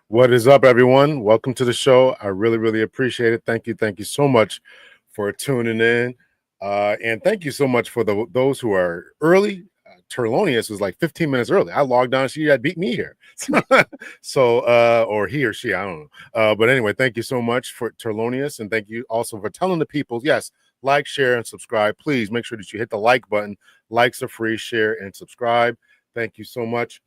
What is up, everyone? Welcome to the show. I really appreciate it. Thank you so much for tuning in, and thank you so much for those who are early. Terlonius was like 15 minutes early. I logged on. She had beat me here, or he or she, I don't know. But anyway, thank you so much for Terlonius, and thank you also for telling the people. Yes, like, share, and subscribe. Please make sure that you hit the like button. Likes are free. Share and subscribe. Thank you so much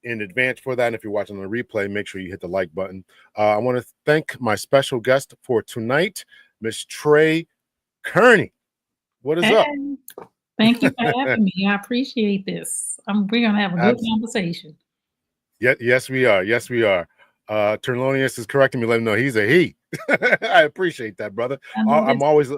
in advance for that. And if you're watching on the replay, make sure you hit the like button. I want to thank my special guest for tonight, Miss Trey Kearney. What is up? Thank you for having me. I appreciate this. We're gonna have a good conversation. Yes, we are. Yes, we are. Terlonius is correcting me, letting me know he's a he. I appreciate that, brother. I'm always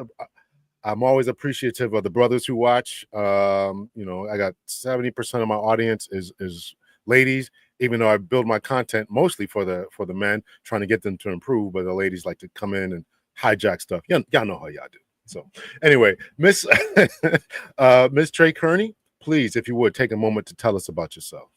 appreciative of the brothers who watch. I got 70% of my audience is ladies, even though I build my content mostly for the men, trying to get them to improve, but the ladies like to come in and hijack stuff. Y'all know how y'all do. So anyway, Miss Trey Kearney, please, if you would, take a moment to tell us about yourself.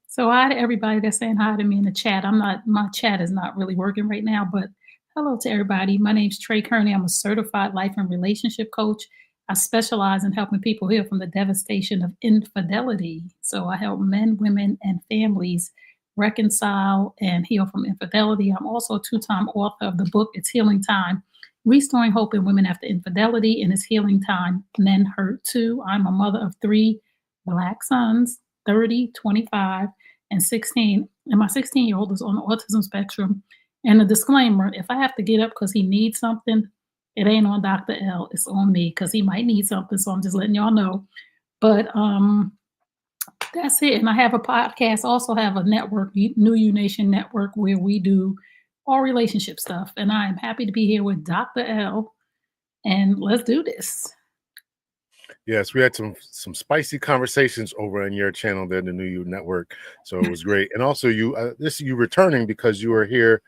So hi to everybody that's saying hi to me in the chat. My chat is not really working right now, but hello to everybody. My name's Trey Kearney. I'm a certified life and relationship coach. I specialize in helping people heal from the devastation of infidelity. So I help men, women, and families reconcile and heal from infidelity. I'm also a two-time author of the book, It's Healing Time, Restoring Hope in Women After Infidelity, and It's Healing Time, Men Hurt Too. I'm a mother of 3 Black sons, 30, 25, and 16. And my 16-year-old is on the autism spectrum. And a disclaimer, if I have to get up because he needs something, it ain't on Dr. L. It's on me because he might need something. So I'm just letting y'all know. But that's it. And I have a podcast, also have a network, New You Nation Network, where we do all relationship stuff. And I am happy to be here with Dr. L. And let's do this. Yes, we had some spicy conversations over on your channel there, the New You Network. So it was great. And also you returning because you were here.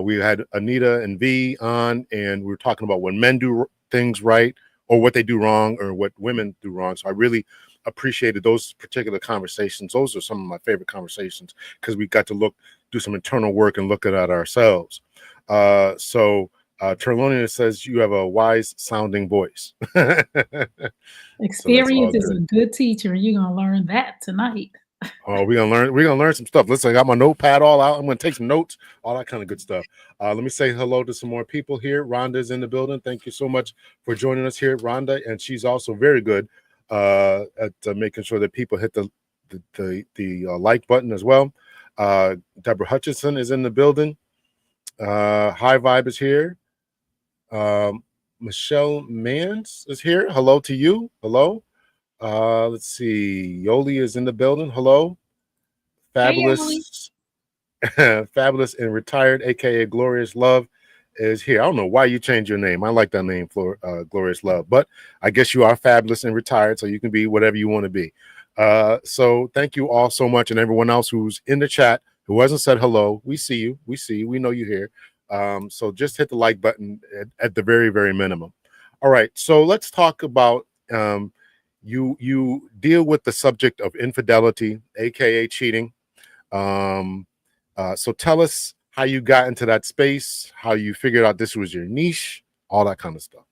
We had Anita and V on, and we were talking about when men do things right or what they do wrong or what women do wrong. So I really appreciated those particular conversations. Those are some of my favorite conversations because we got to do some internal work and look at ourselves. Terlonius says you have a wise sounding voice. Experience is a good teacher. You're gonna learn that tonight. Oh, we're gonna learn some stuff. Listen, I got my notepad all out. I'm gonna take some notes, all that kind of good stuff. Let me say hello to some more people here. Rhonda's in the building. Thank you so much for joining us here, Rhonda. And she's also very good at making sure that people hit the like button as well. Deborah Hutchinson is in the building. High Vibe is here. Michelle Mans is here. Hello to you. Hello. Let's see. Yoli is in the building. Hello. Fabulous. Hey, Fabulous and Retired, aka Glorious Love, is here. I don't know why you changed your name. I like that name for Glorious Love, but I guess you are fabulous and retired, so you can be whatever you want to be. So thank you all so much, and everyone else who's in the chat who hasn't said hello. We see you. We see you. We know you're here. So just hit the like button at the very, very minimum. All right. So let's talk about you deal with the subject of infidelity, aka cheating. So tell us how you got into that space, how you figured out this was your niche, all that kind of stuff.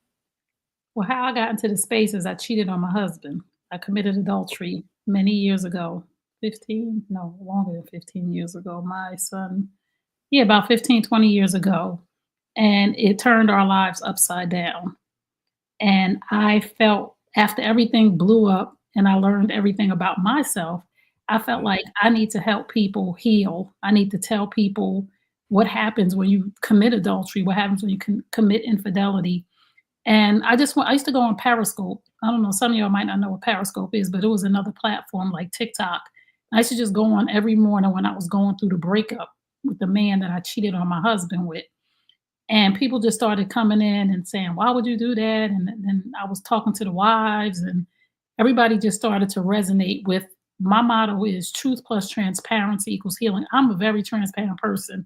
Well, how I got into the space is I cheated on my husband. I committed adultery many years ago. 15, no, longer than 15 years ago. My son, yeah, about 15, 20 years ago. And it turned our lives upside down. And I felt after everything blew up and I learned everything about myself, I felt Mm. like I need to help people heal. I need to tell people what happens when you commit adultery, what happens when you commit infidelity. And I used to go on Periscope. I don't know, some of y'all might not know what Periscope is, but it was another platform like TikTok. I used to just go on every morning when I was going through the breakup with the man that I cheated on my husband with. And people just started coming in and saying, "Why would you do that?" And then I was talking to the wives, and everybody just started to resonate with my motto is truth plus transparency equals healing. I'm a very transparent person.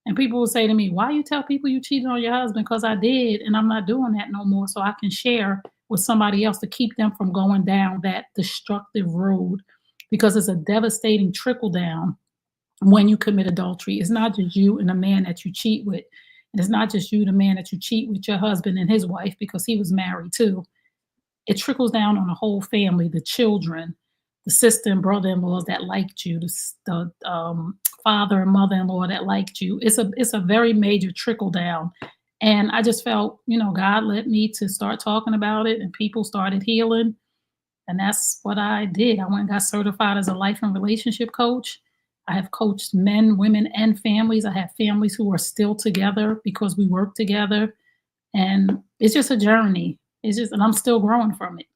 And people will say to me, "Why you tell people you cheated on your husband?" Because I did, and I'm not doing that no more. So I can share with somebody else to keep them from going down that destructive road because it's a devastating trickle down when you commit adultery. It's not just you and the man that you cheat with. And it's not just you, the man that you cheat with your husband and his wife because he was married too. It trickles down on the whole family, the children, the sister and brother-in-laws that liked you, the father and mother-in-law that liked you. It's a very major trickle down. And I just felt, God led me to start talking about it and people started healing. And that's what I did. I went and got certified as a life and relationship coach. I have coached men, women, and families. I have families who are still together because we work together. And it's just a journey. And I'm still growing from it.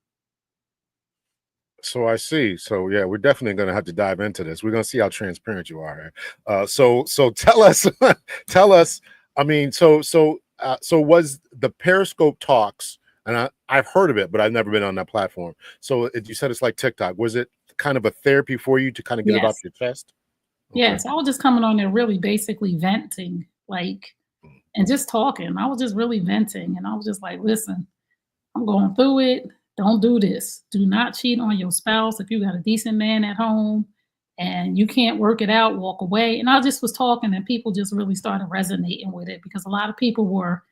So I see. So yeah, we're definitely going to have to dive into this. We're going to see how transparent you are. So tell us, tell us. I mean, so was the Periscope talks, and I've heard of it, but I've never been on that platform. So you said it's like TikTok. Was it kind of a therapy for you to kind of get it off Yes. your chest? Okay. Yes. I was just coming on there really basically venting, like, and just talking. I was just really venting. And I was just like, listen, I'm going through it. Don't do this. Do not cheat on your spouse. If you got a decent man at home and you can't work it out, walk away. And I just was talking, and people just really started resonating with it because a lot of people were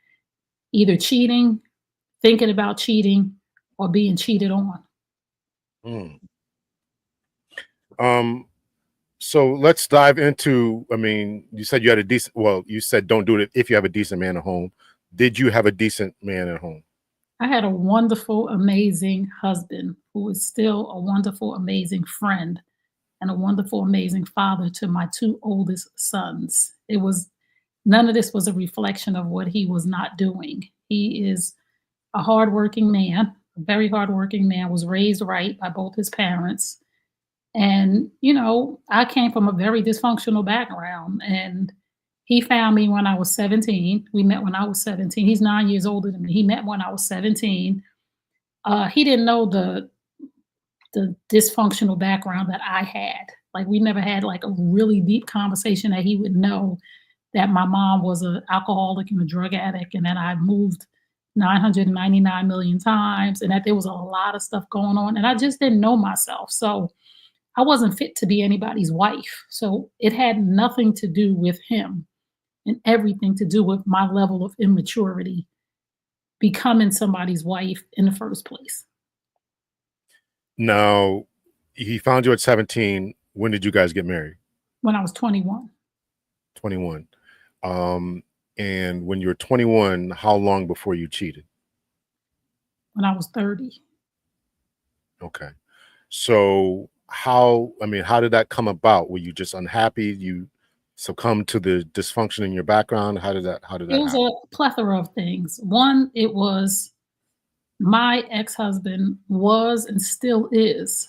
either cheating, thinking about cheating, or being cheated on. Hmm. Um. So let's dive into. I mean, you said you had a decent. Well, you said don't do it if you have a decent man at home. Did you have a decent man at home? I had a wonderful, amazing husband who is still a wonderful, amazing friend and a wonderful, amazing father to my two oldest sons. It was none of this was a reflection of what he was not doing. He is a hardworking man, a very hardworking man, was raised right by both his parents. And, I came from a very dysfunctional background. And he found me when I was 17. We met when I was 17. He's 9 years older than me. He met when I was 17. He didn't know the dysfunctional background that I had. Like we never had like a really deep conversation that he would know that my mom was an alcoholic and a drug addict and that I moved 999 million times and that there was a lot of stuff going on and I just didn't know myself. So I wasn't fit to be anybody's wife. So it had nothing to do with him and everything to do with my level of immaturity becoming somebody's wife in the first place. Now, he found you at 17. When did you guys get married? When I was 21. 21. And when you were 21, how long before you cheated? When I was 30. Okay. So how did that come about? Were you just unhappy? You succumbed to the dysfunction in your background? How did that It was happen? a plethora of things. One, it was my ex-husband was and still is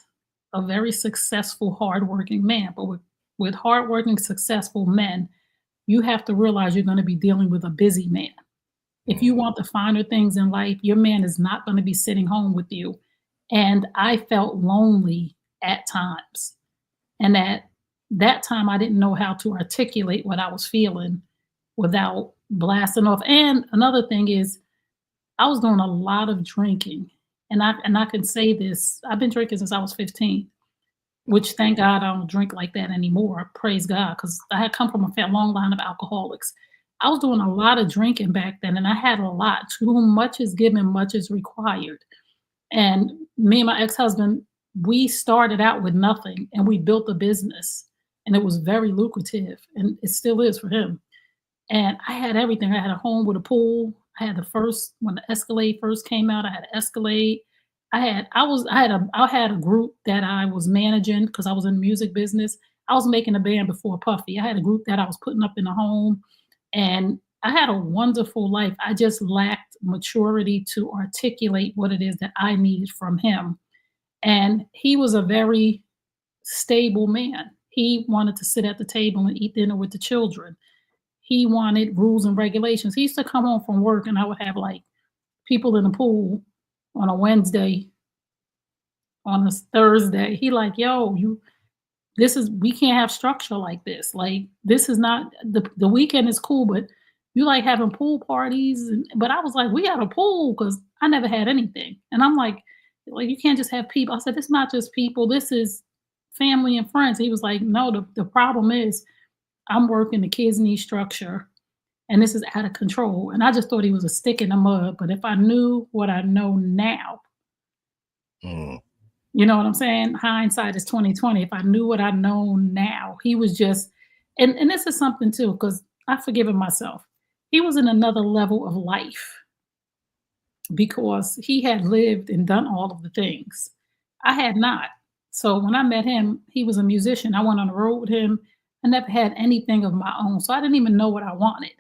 a very successful, hardworking man. But with hardworking, successful men, you have to realize you're going to be dealing with a busy man. If you Mm. want the finer things in life, your man is not going to be sitting home with you. And I felt lonely at times. And at that time, I didn't know how to articulate what I was feeling without blasting off. And another thing is, I was doing a lot of drinking. And I can say this, I've been drinking since I was 15, which thank God I don't drink like that anymore. Praise God, because I had come from a long line of alcoholics. I was doing a lot of drinking back then, and I had a lot. To whom much is given, much is required. And me and my ex-husband we started out with nothing and we built a business, and it was very lucrative, and it still is for him. And I had everything. I had a home with a pool. I had the first when the Escalade first came out, I had an Escalade. I had a group that I was managing because I was in the music business. I was making a band before Puffy. I had a group that I was putting up in the home, and I had a wonderful life. I just lacked maturity to articulate what it is that I needed from him. And he was a very stable man. He wanted to sit at the table and eat dinner with the children. He wanted rules and regulations. He used to come home from work and I would have like people in the pool on a Wednesday, on a Thursday. He like, yo, we can't have structure like this. Like this is not the weekend is cool, but you like having pool parties. But I was like, we had a pool because I never had anything. And I'm like, you can't just have people. I said, it's not just people. This is family and friends. He was like, no, the problem is I'm working the kids need structure and this is out of control. And I just thought he was a stick in the mud. But if I knew what I know now, you know what I'm saying? Hindsight is 2020. If I knew what I know now, he was just, and this is something too, because I've forgiven myself. He was in another level of life because he had lived and done all of the things. I had not. So when I met him, he was a musician. I went on the road with him. I never had anything of my own. So I didn't even know what I wanted.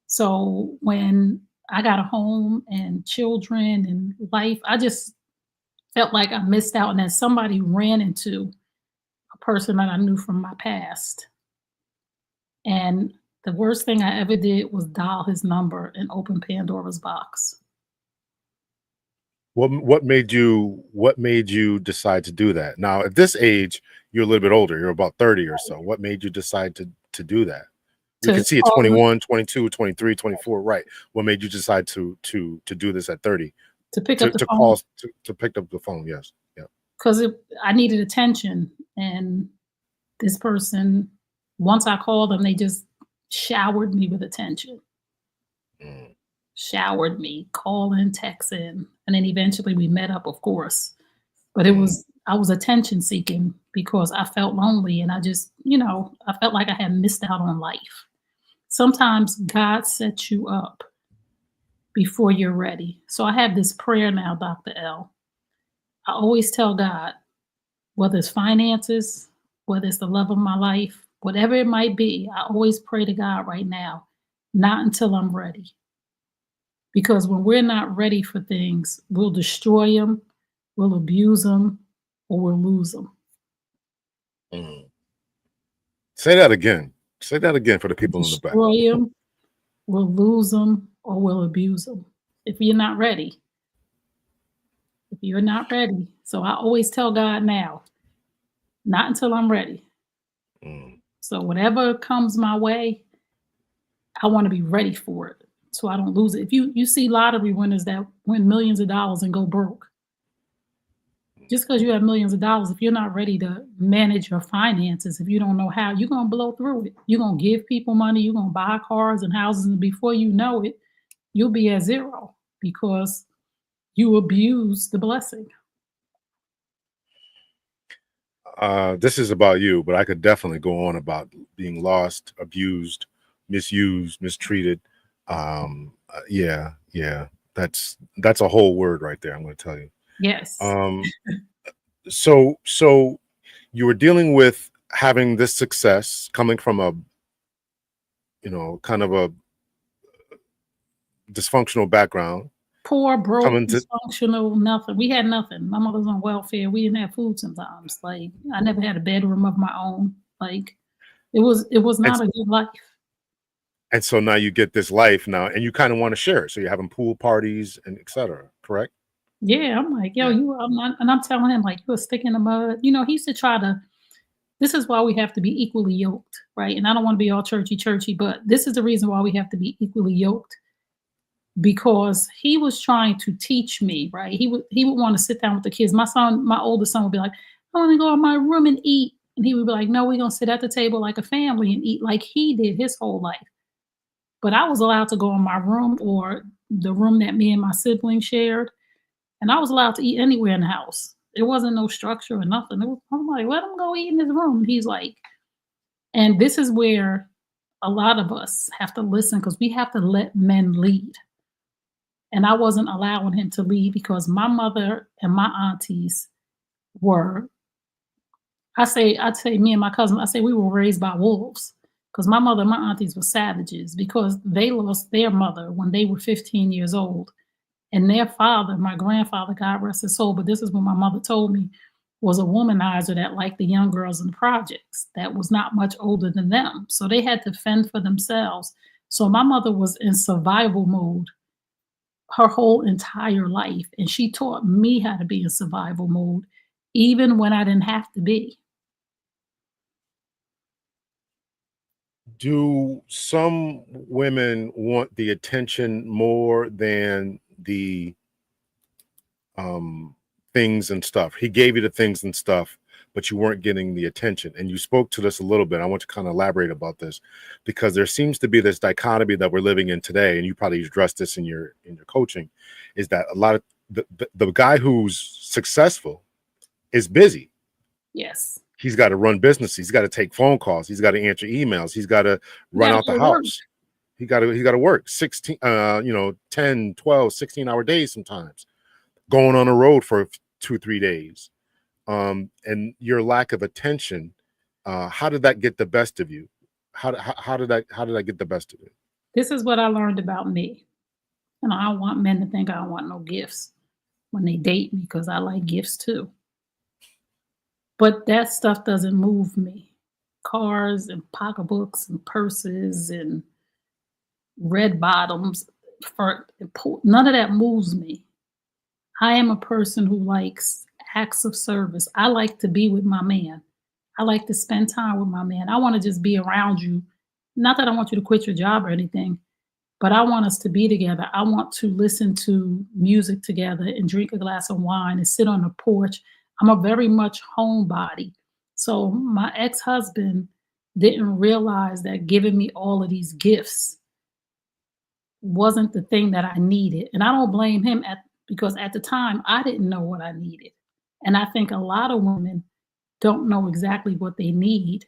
So when I got a home and children and life, I just felt like I missed out. And then somebody ran into a person that I knew from my past. And the worst thing I ever did was dial his number and open Pandora's box. What made you decide to do that? Now, at this age, you're a little bit older. You're about 30 or so. What made you decide to do that? We can see at 21, 22, 23, 24, right? What made you decide to do this at 30? To pick up the phone. Call to pick up the phone, yes. Yeah. Because I needed attention, and this person, once I called them, they just showered me with attention. Showered me, calling, texting, and then eventually we met up, of course. But I was attention seeking because I felt lonely, and I just, I felt like I had missed out on life. Sometimes God sets you up before you're ready. So I have this prayer now, Dr. L. I always tell God, whether it's finances, whether it's the love of my life, whatever it might be, I always pray to God right now, not until I'm ready. Because when we're not ready for things, we'll destroy them, we'll abuse them, or we'll lose them. Say that again. Say that again for the people in the back. Destroy them, we'll lose them, or we'll abuse them. If you're not ready. If you're not ready. So I always tell God now, not until I'm ready. So whatever comes my way, I want to be ready for it so I don't lose it. If you see lottery winners that win millions of dollars and go broke, just because you have millions of dollars, if you're not ready to manage your finances, if you don't know how, you're going to blow through it. You're going to give people money. You're going to buy cars and houses. And before you know it, you'll be at zero because you abuse the blessing. This is about you, but I could definitely go on about being lost, abused, misused, mistreated. Yeah. That's a whole word right there. I'm going to tell you. Yes. So you were dealing with having this success coming from a, kind of a dysfunctional background. Poor, broke, dysfunctional, nothing. We had nothing. My mother was on welfare. We didn't have food sometimes. Like I never had a bedroom of my own. Like it was not a good life. And so now you get this life now, and you kind of want to share it. So you're having pool parties and etc. Correct? Yeah, I'm like, yo, I'm telling him like you're a stick in the mud. He used to try to. This is why we have to be equally yoked, right? And I don't want to be all churchy, but this is the reason why we have to be equally yoked. Because he was trying to teach me, right? He would want to sit down with the kids. My oldest son would be like, I want to go in my room and eat. And he would be like, no, we're going to sit at the table like a family and eat like he did his whole life. But I was allowed to go in my room or the room that me and my siblings shared. And I was allowed to eat anywhere in the house. It wasn't no structure or nothing. I'm like, let him go eat in his room. He's like, and this is where a lot of us have to listen because we have to let men lead. And I wasn't allowing him to lead because my mother and my aunties were, I'd say me and my cousin, I say we were raised by wolves because my mother and my aunties were savages because they lost their mother when they were 15 years old. And their father, my grandfather, God rest his soul, but this is what my mother told me, was a womanizer that liked the young girls in the projects that was not much older than them. So they had to fend for themselves. So my mother was in survival mode her whole entire life. And she taught me how to be in survival mode, even when I didn't have to be. Do some women want the attention more than the things and stuff? He gave you the things and stuff, but you weren't getting the attention. And you spoke to this a little bit. I want to kind of elaborate about this because there seems to be this dichotomy that we're living in today, and you probably addressed this in your coaching, is that a lot of the guy who's successful is busy. Yes. He's got to run business. He's got to take phone calls. He's got to answer emails. He's got to run out the house. He got to work 16, 10, 12, 16-hour days sometimes, going on the road for 2-3 days. And your lack of attention, how did that get the best of you? How did I get the best of you? This is what I learned about me. And I don't want men to think I don't want no gifts when they date me because I like gifts too. But that stuff doesn't move me. Cars and pocketbooks and purses and red bottoms, none of that moves me. I am a person who likes acts of service. I like to be with my man. I like to spend time with my man. I want to just be around you. Not that I want you to quit your job or anything, but I want us to be together. I want to listen to music together and drink a glass of wine and sit on the porch. I'm a very much homebody. So my ex-husband didn't realize that giving me all of these gifts wasn't the thing that I needed. And I don't blame him because at the time I didn't know what I needed. And I think a lot of women don't know exactly what they need.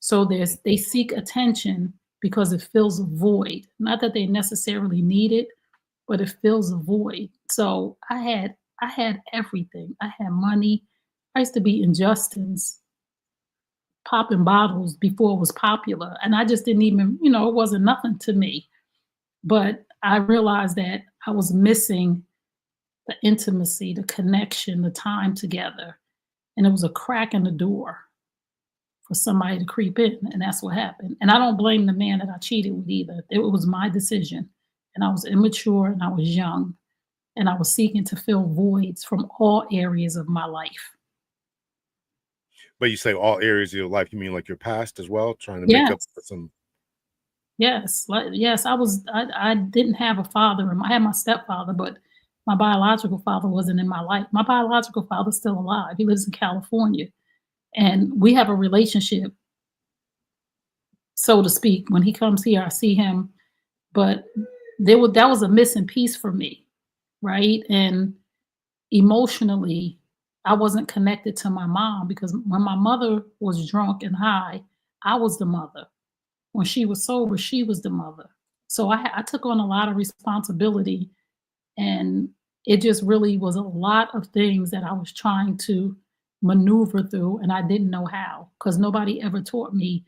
So they seek attention because it fills a void. Not that they necessarily need it, but it fills a void. So I had everything. I had money. I used to be in Justin's popping bottles before it was popular. And I just didn't even, it wasn't nothing to me. But I realized that I was missing the intimacy, the connection, the time together. And it was a crack in the door for somebody to creep in. And that's what happened. And I don't blame the man that I cheated with either. It was my decision. And I was immature and I was young. And I was seeking to fill voids from all areas of my life. But you say all areas of your life, you mean like your past as well, trying to make up for some. Yes, yes. I didn't have a father. I had my stepfather, but my biological father wasn't in my life. My biological father's still alive. He lives in California, and we have a relationship, so to speak. When he comes here, I see him, but that was a missing piece for me, right? And emotionally, I wasn't connected to my mom because when my mother was drunk and high, I was the mother. When she was sober, she was the mother. So I took on a lot of responsibility, and it just really was a lot of things that I was trying to maneuver through, and I didn't know how because nobody ever taught me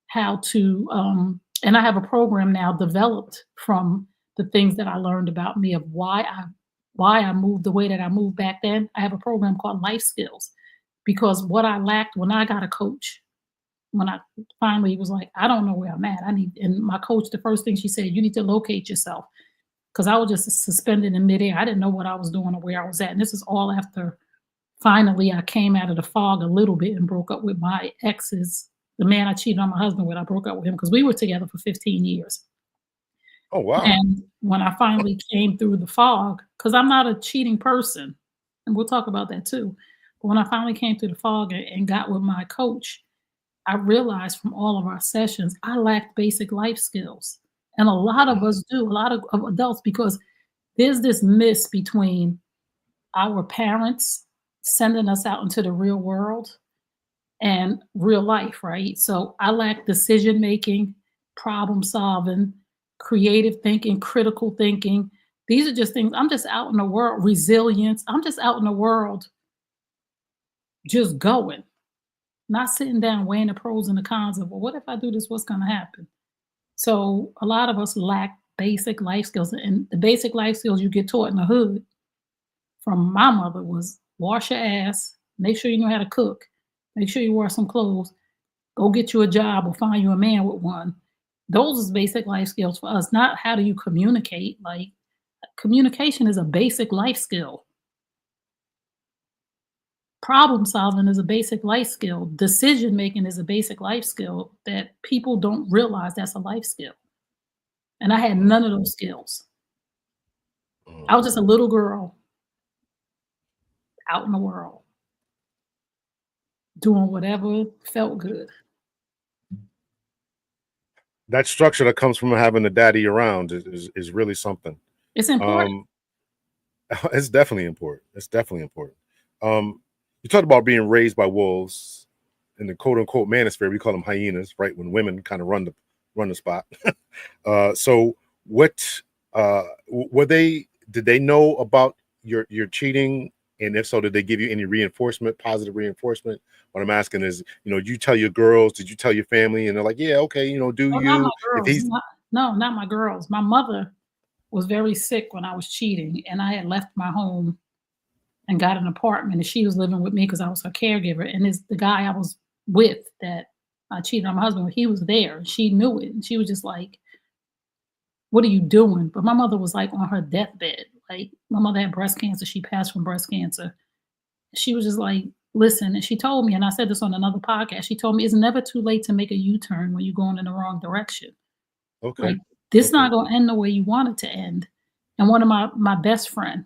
how to. And I have a program now developed from the things that I learned about me of why I moved the way that I moved back then. I have a program called Life Skills because what I lacked when I got a coach, when I finally was like, I don't know where I'm at. And my coach, the first thing she said, you need to locate yourself. Because I was just suspended in midair. I didn't know what I was doing or where I was at. And this is all after finally I came out of the fog a little bit and broke up with my exes. The man I cheated on my husband with, I broke up with him because we were together for 15 years. Oh, wow. And when I finally came through the fog, because I'm not a cheating person, and we'll talk about that too. But when I finally came through the fog and got with my coach, I realized from all of our sessions, I lacked basic life skills. And a lot of us do, a lot of adults, because there's this miss between our parents sending us out into the real world and real life, right? So I lack decision making, problem solving, creative thinking, critical thinking. These are just things I'm just out in the world, resilience. I'm just out in the world just going, not sitting down weighing the pros and the cons of, well, what if I do this? What's going to happen? So a lot of us lack basic life skills. And the basic life skills you get taught in the hood from my mother was wash your ass, make sure you know how to cook, make sure you wear some clothes, go get you a job or find you a man with one. Those is basic life skills for us, not how do you communicate. Like communication is a basic life skill. Problem solving is a basic life skill. Decision making is a basic life skill that people don't realize that's a life skill. And I had none of those skills. I was just a little girl out in the world doing whatever felt good. That structure that comes from having a daddy around is really something. It's important. It's definitely important. It's definitely important. You talked about being raised by wolves in the quote unquote manosphere. We call them hyenas, right? When women kind of run the spot. So what were they? Did they know about your cheating? And if so, did they give you any reinforcement, positive reinforcement? What I'm asking is, you tell your girls, did you tell your family? And they're like, yeah, okay, do Oh, not my you? If girls. he's No, not my girls. My mother was very sick when I was cheating, and I had left my home and got an apartment, and she was living with me because I was her caregiver. And the guy I was with that I cheated on my husband with, he was there. And she knew it, and she was just like, "What are you doing?" But my mother was like on her deathbed. Like my mother had breast cancer. She passed from breast cancer. She was just like, "Listen," and she told me, and I said this on another podcast. She told me it's never too late to make a U-turn when you're going in the wrong direction. okay, Like this okay, not gonna end the way you want it to end. And one of my best friend,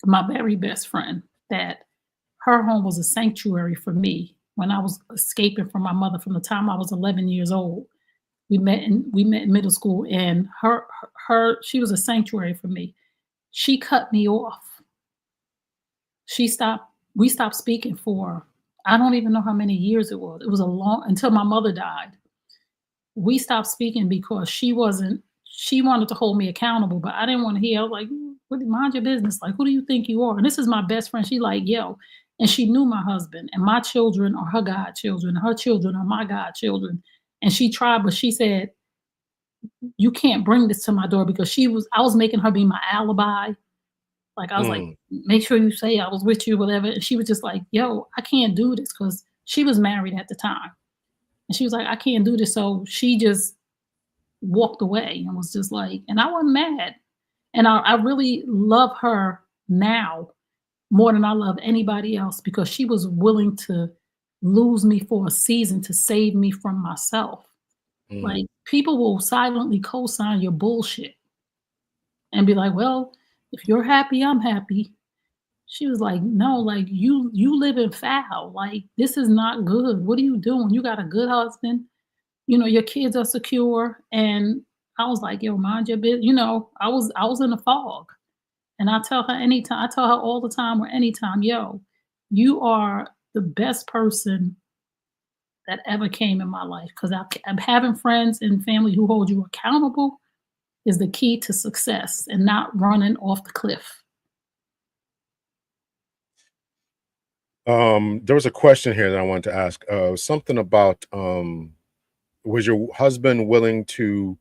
my very best friend, that her home was a sanctuary for me when I was escaping from my mother from the time I was 11 years old. We met in middle school, and her she was a sanctuary for me. She cut me off. She stopped We stopped speaking for I don't even know how many years it was. It was a long until my mother died. We stopped speaking because she wanted to hold me accountable, but I didn't want to hear. I was like, what mind your business. Like, who do you think you are? And this is my best friend. She like, yo. And she knew my husband, and my children are her godchildren. Her children are my godchildren. And she tried, but she said, you can't bring this to my door because I was making her be my alibi. Like I was like, mm, make sure you say I was with you, whatever. And she was just like, yo, I can't do this because she was married at the time. And she was like, I can't do this. So she just walked away and was just like, and I wasn't mad. And I really love her now more than I love anybody else because she was willing to lose me for a season to save me from myself. mm. Like people will silently co-sign your bullshit and be like, well, if you're happy, I'm happy. She was like, no, like you live in foul. Like this is not good. What are you doing? You got a good husband, your kids are secure. And I was like, yo, mind your business. I was in a fog. And I tell her all the time or anytime, yo, you are the best person that ever came in my life. Because I'm having friends and family who hold you accountable is the key to success and not running off the cliff. There was a question here that I wanted to ask. Something about was your husband willing to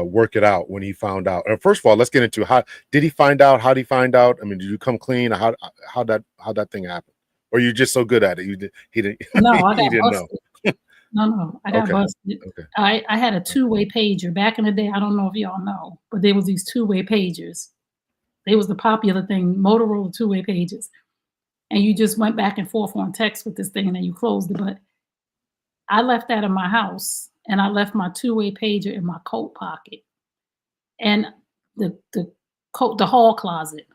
work it out when he found out? First of all, let's get into how did he find out? How did he find out? I mean, did you come clean? How that thing happened? Or you just so good at it? He didn't No, I he got didn't know. busted. No, I got Okay, busted. okay. I had a two-way pager. Back in the day, I don't know if y'all know, but there was these two-way pagers. They was the popular thing, Motorola two-way pages. And you just went back and forth on text with this thing and then you closed it. But I left that in my house and I left my two-way pager in my coat pocket and the hall closet.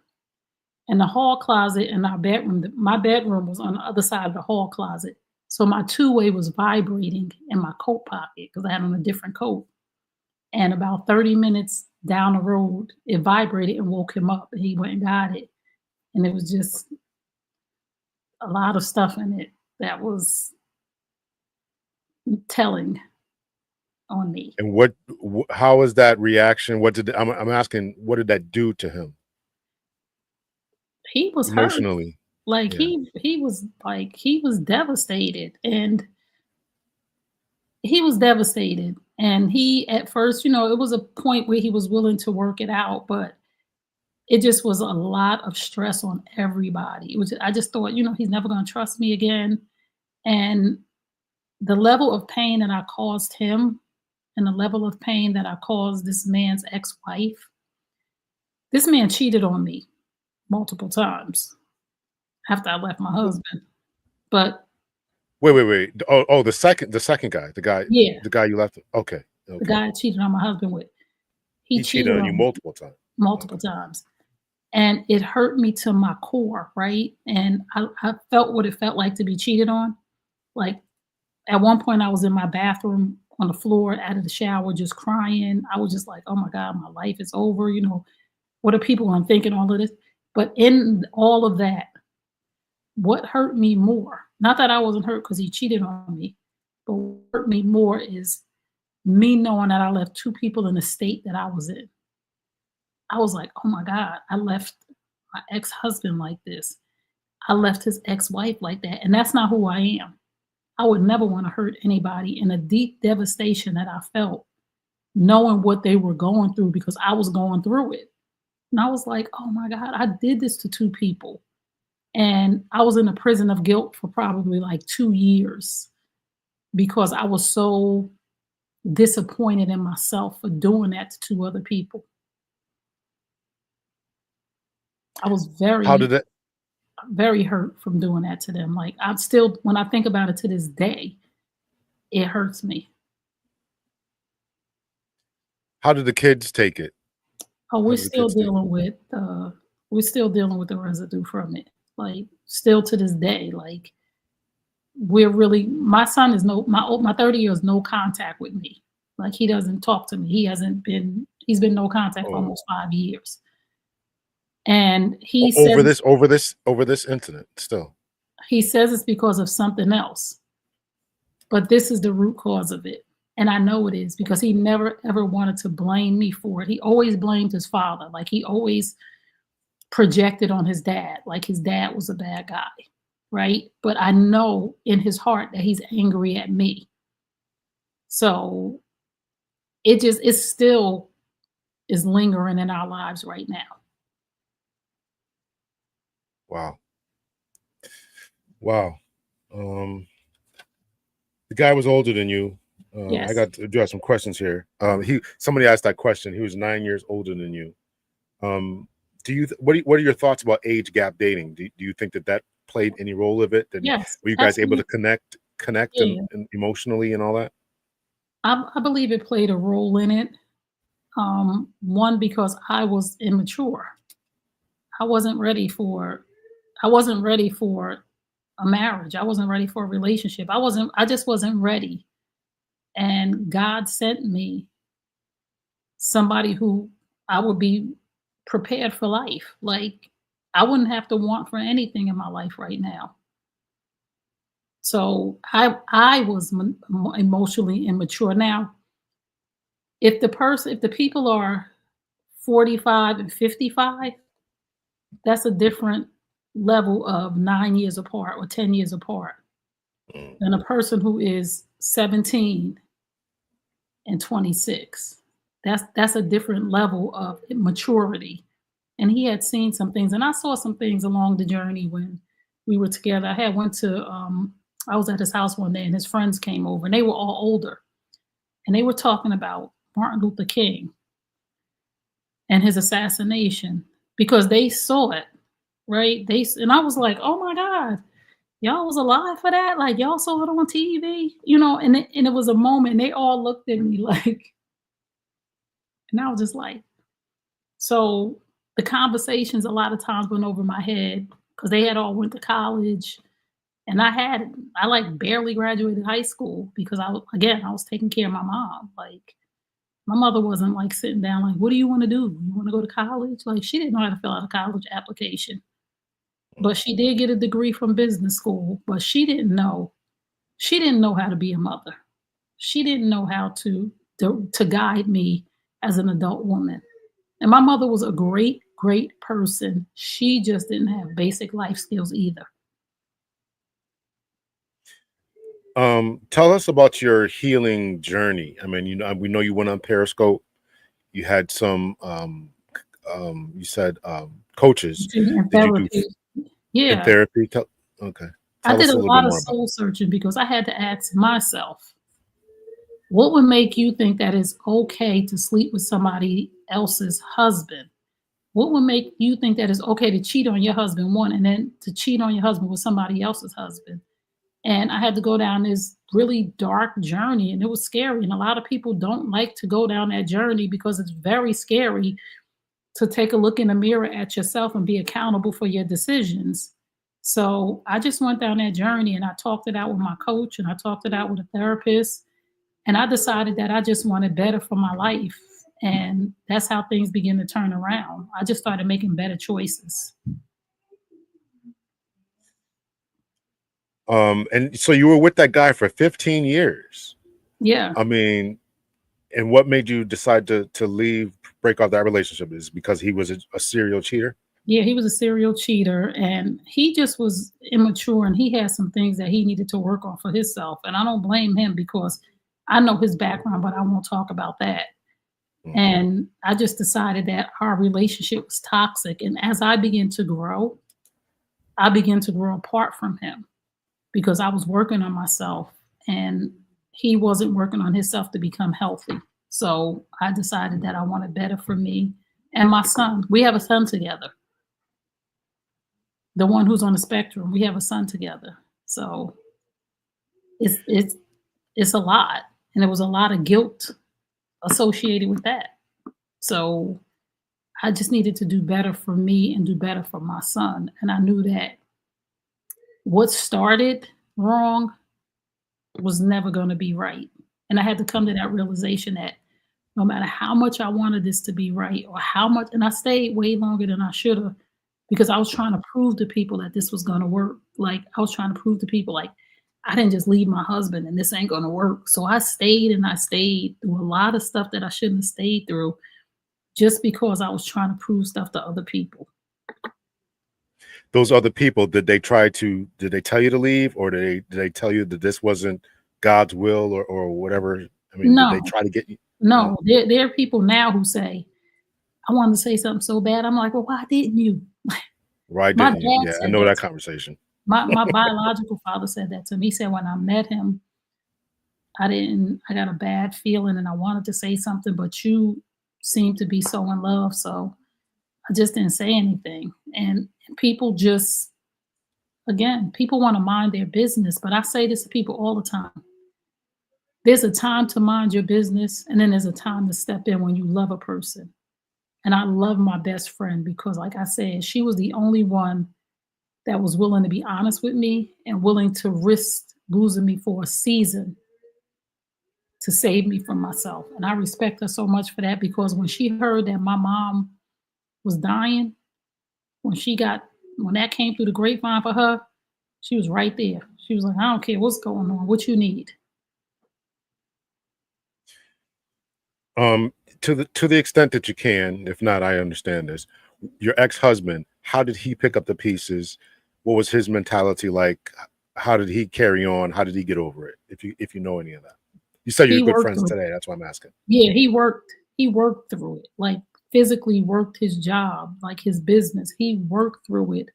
And the hall closet in our bedroom, my bedroom was on the other side of the hall closet. So my two-way was vibrating in my coat pocket because I had on a different coat. And about 30 minutes down the road, it vibrated and woke him up. And he went and got it. And it was just a lot of stuff in it that was telling on me. And how was that reaction? I'm asking, what did that do to him He was hurt. emotionally? Like, Yeah. he was devastated, and he was devastated, and he at first, it was a point where he was willing to work it out, but it just was a lot of stress on everybody. It was I just thought, he's never gonna trust me again, and the level of pain that I caused him and the level of pain that I caused this man's ex-wife. This man cheated on me multiple times after I left my husband, but Wait. Oh, the second guy, yeah, the guy you left. Okay. the Okay. guy I cheated on my husband with, he He cheated cheated on you on me multiple times. multiple Okay. times, and it hurt me to my core, right? And I felt what it felt like to be cheated on. Like, at one point, I was in my bathroom on the floor out of the shower just crying. I was just like, "Oh my god, my life is over," "What are people gonna think and all of this?" But in all of that, what hurt me more, not that I wasn't hurt because he cheated on me, but what hurt me more is me knowing that I left 2 people in the state that I was in. I was like, "Oh my god, I left my ex-husband like this. I left his ex-wife like that," and that's not who I am. I would never wanna hurt anybody, and the deep devastation that I felt knowing what they were going through because I was going through it. And I was like, "Oh my god, I did this to 2 people." And I was in a prison of guilt for probably like 2 years because I was so disappointed in myself for doing that to 2 other people. I was How very, did it? very hurt from doing that to them. Like, I'm still when I think about it to this day, it hurts me. How did the kids take it? Oh, How did the kids take it? we're still dealing with the residue from it. Like, still to this day, like, we're really my son is no my 30 years no contact with me. Like, he doesn't talk to me. He's been no contact for Oh, almost 5 years. And over this incident. Still, he says it's because of something else, but this is the root cause of it. And I know it is because he never ever wanted to blame me for it. He always blamed his father. Like, he always projected on his dad, like his dad was a bad guy, right? But I know in his heart that he's angry at me. So it still is lingering in our lives right now. wow, wow. Um, the guy was older than you. I Yes. got to address some questions here. Somebody asked that question. He was 9 years older than you. Um, what are your thoughts about age gap dating? Do you think that played any role of it? Yes. Were you guys able to Absolutely. connect and, Yeah. and emotionally and all that? I believe it played a role in it. One, because I was immature. I wasn't ready for I wasn't ready for a marriage. I wasn't ready for a relationship. I just wasn't ready. And God sent me somebody who I would be prepared for life. Like, I wouldn't have to want for anything in my life right now. So I was emotionally immature. Now, if the people are 45 and 55, that's a different level of 9 years apart or 10 years apart Mm. than a person who is 17 and 26. That's a different level of maturity. And he had seen some things, and I saw some things along the journey when we were together. I was at his house one day, and his friends came over, and they were all older, and they were talking about Martin Luther King and his assassination because they saw it, right? And I was like, "Oh my god, y'all was alive for that? Like, y'all saw it on TV?" And it was a moment, and they all looked at me like, and I was just like, so the conversations a lot of times went over my head because they had all went to college, and I like barely graduated high school because I was taking care of my mom. Like, my mother wasn't like sitting down like, "What do you want to do? You want to go to college?" Like, she didn't know how to fill out a college application. but she did get a degree from business school, but she didn't know how to be a mother. She didn't know how to guide me as an adult woman. And my mother was a great, great person. She just didn't have basic life skills either. Tell us about your healing journey. I mean, we know you went on Periscope. You had some, you said coaches. In Did you do therapy. in Yeah. therapy? Okay. I Tell did us a a little bit lot of more about soul searching because I had to ask myself, what would make you think that it's okay to sleep with somebody else's husband? What would make you think that it's okay to cheat on your husband, one, and then to cheat on your husband with somebody else's husband? And I had to go down this really dark journey, and it was scary. And a lot of people don't like to go down that journey because it's very scary to take a look in the mirror at yourself and be accountable for your decisions. So I just went down that journey and I talked it out with my coach and I talked it out with a therapist. And I decided that I just wanted better for my life. And that's how things begin to turn around. I just started making better choices. and so you were with that guy for 15 years. Yeah. I mean, and what made you decide to leave, break off that relationship? Is because he was a serial cheater? Yeah, he was a serial cheater and he just was immature and he had some things that he needed to work on for himself. And I don't blame him because I know his background, but I won't talk about that. Mhm. And I just decided that our relationship was toxic. And as I began to grow, I began to grow apart from him because I was working on myself and he wasn't working on himself to become healthy. So I decided that I wanted better for me and my son. We have a son together. The one who's on the spectrum, we have a son together. So it's it's it's a lot. And there was a lot of guilt associated with that. So I just needed to do better for me and do better for my son. And I knew that what started wrong was never going to be right. And I had to come to that realization that no matter how much I wanted this to be right or how much, and I stayed way longer than I should have because I was trying to prove to people that this was going to work. Like I was trying to prove to people, like, I didn't just leave my husband and this ain't going to work. So I stayed and I stayed through a lot of stuff that I shouldn't have stayed through just because I was trying to prove stuff to other people. Those other people, did they tell you to leave, or did they tell you that this wasn't God's will, or whatever? I mean, did they No, try to get you? No. no, there are people now who say, I wanted to say something so bad. I'm like, well, why didn't you? Why My didn't you? dad Yeah, I said know that that to me. conversation. My biological father said that to me. He said when I met him, I got a bad feeling and I wanted to say something, but you seemed to be so in love. So I just didn't say anything. And people just, again, people want to mind their business. But I say this to people all the time. There's a time to mind your business, and then there's a time to step in when you love a person. And I love my best friend because, like I said, she was the only one that was willing to be honest with me and willing to risk losing me for a season to save me from myself. And I respect her so much for that because when she heard that my mom was dying, when she got when that came through the grapevine for her, she was right there. She was like, I don't care what's going on, what you need. Um, to the extent that you can, if not, I understand this. Your ex-husband, how did he pick up the pieces? What was his mentality like? How did he carry on? How did he get over it? If you know any of that. You said you're He good worked friends through today. That's why I'm asking. Yeah, he worked through it. Like physically worked his job, like his business. He worked through it.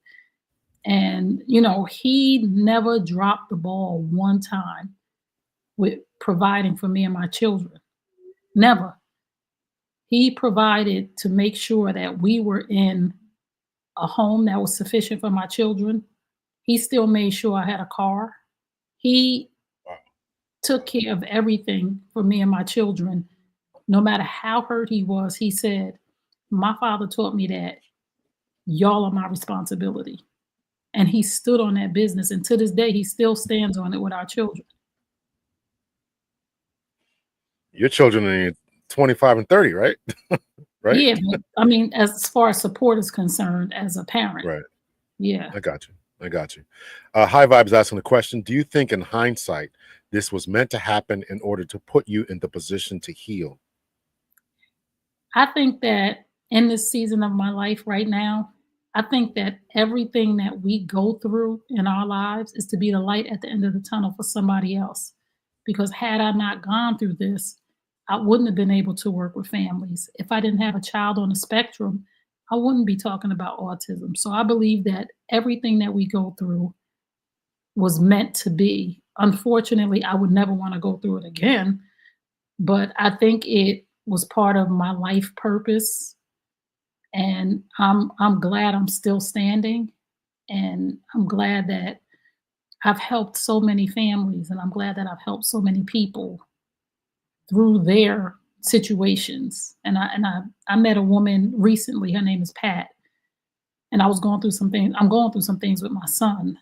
And he never dropped the ball one time with providing for me and my children. Never. He provided to make sure that we were in a home that was sufficient for my children. He still made sure I had a car. He Wow. took care of everything for me and my children. No matter how hurt he was, he said, my father taught me that y'all are my responsibility. And he stood on that business. And to this day, he still stands on it with our children. Your children are 25 and 30, right? Right? Yeah, but I mean, as far as support is concerned, as a parent, Right. Yeah. I got you. I got you. High Vibes asking the question: do you think, in hindsight, this was meant to happen in order to put you in the position to heal? I think that in this season of my life right now, I think that everything that we go through in our lives is to be the light at the end of the tunnel for somebody else. Because had I not gone through this, I wouldn't have been able to work with families. If I didn't have a child on the spectrum, I wouldn't be talking about autism. So I believe that everything that we go through was meant to be. Unfortunately, I would never want to go through it again, but I think it was part of my life purpose, and I'm glad I'm still standing, and I'm glad that I've helped so many families, and I'm glad that I've helped so many people through their situations. And I met a woman recently. Her name is Pat, and I was going through some things. I'm going through some things with my son,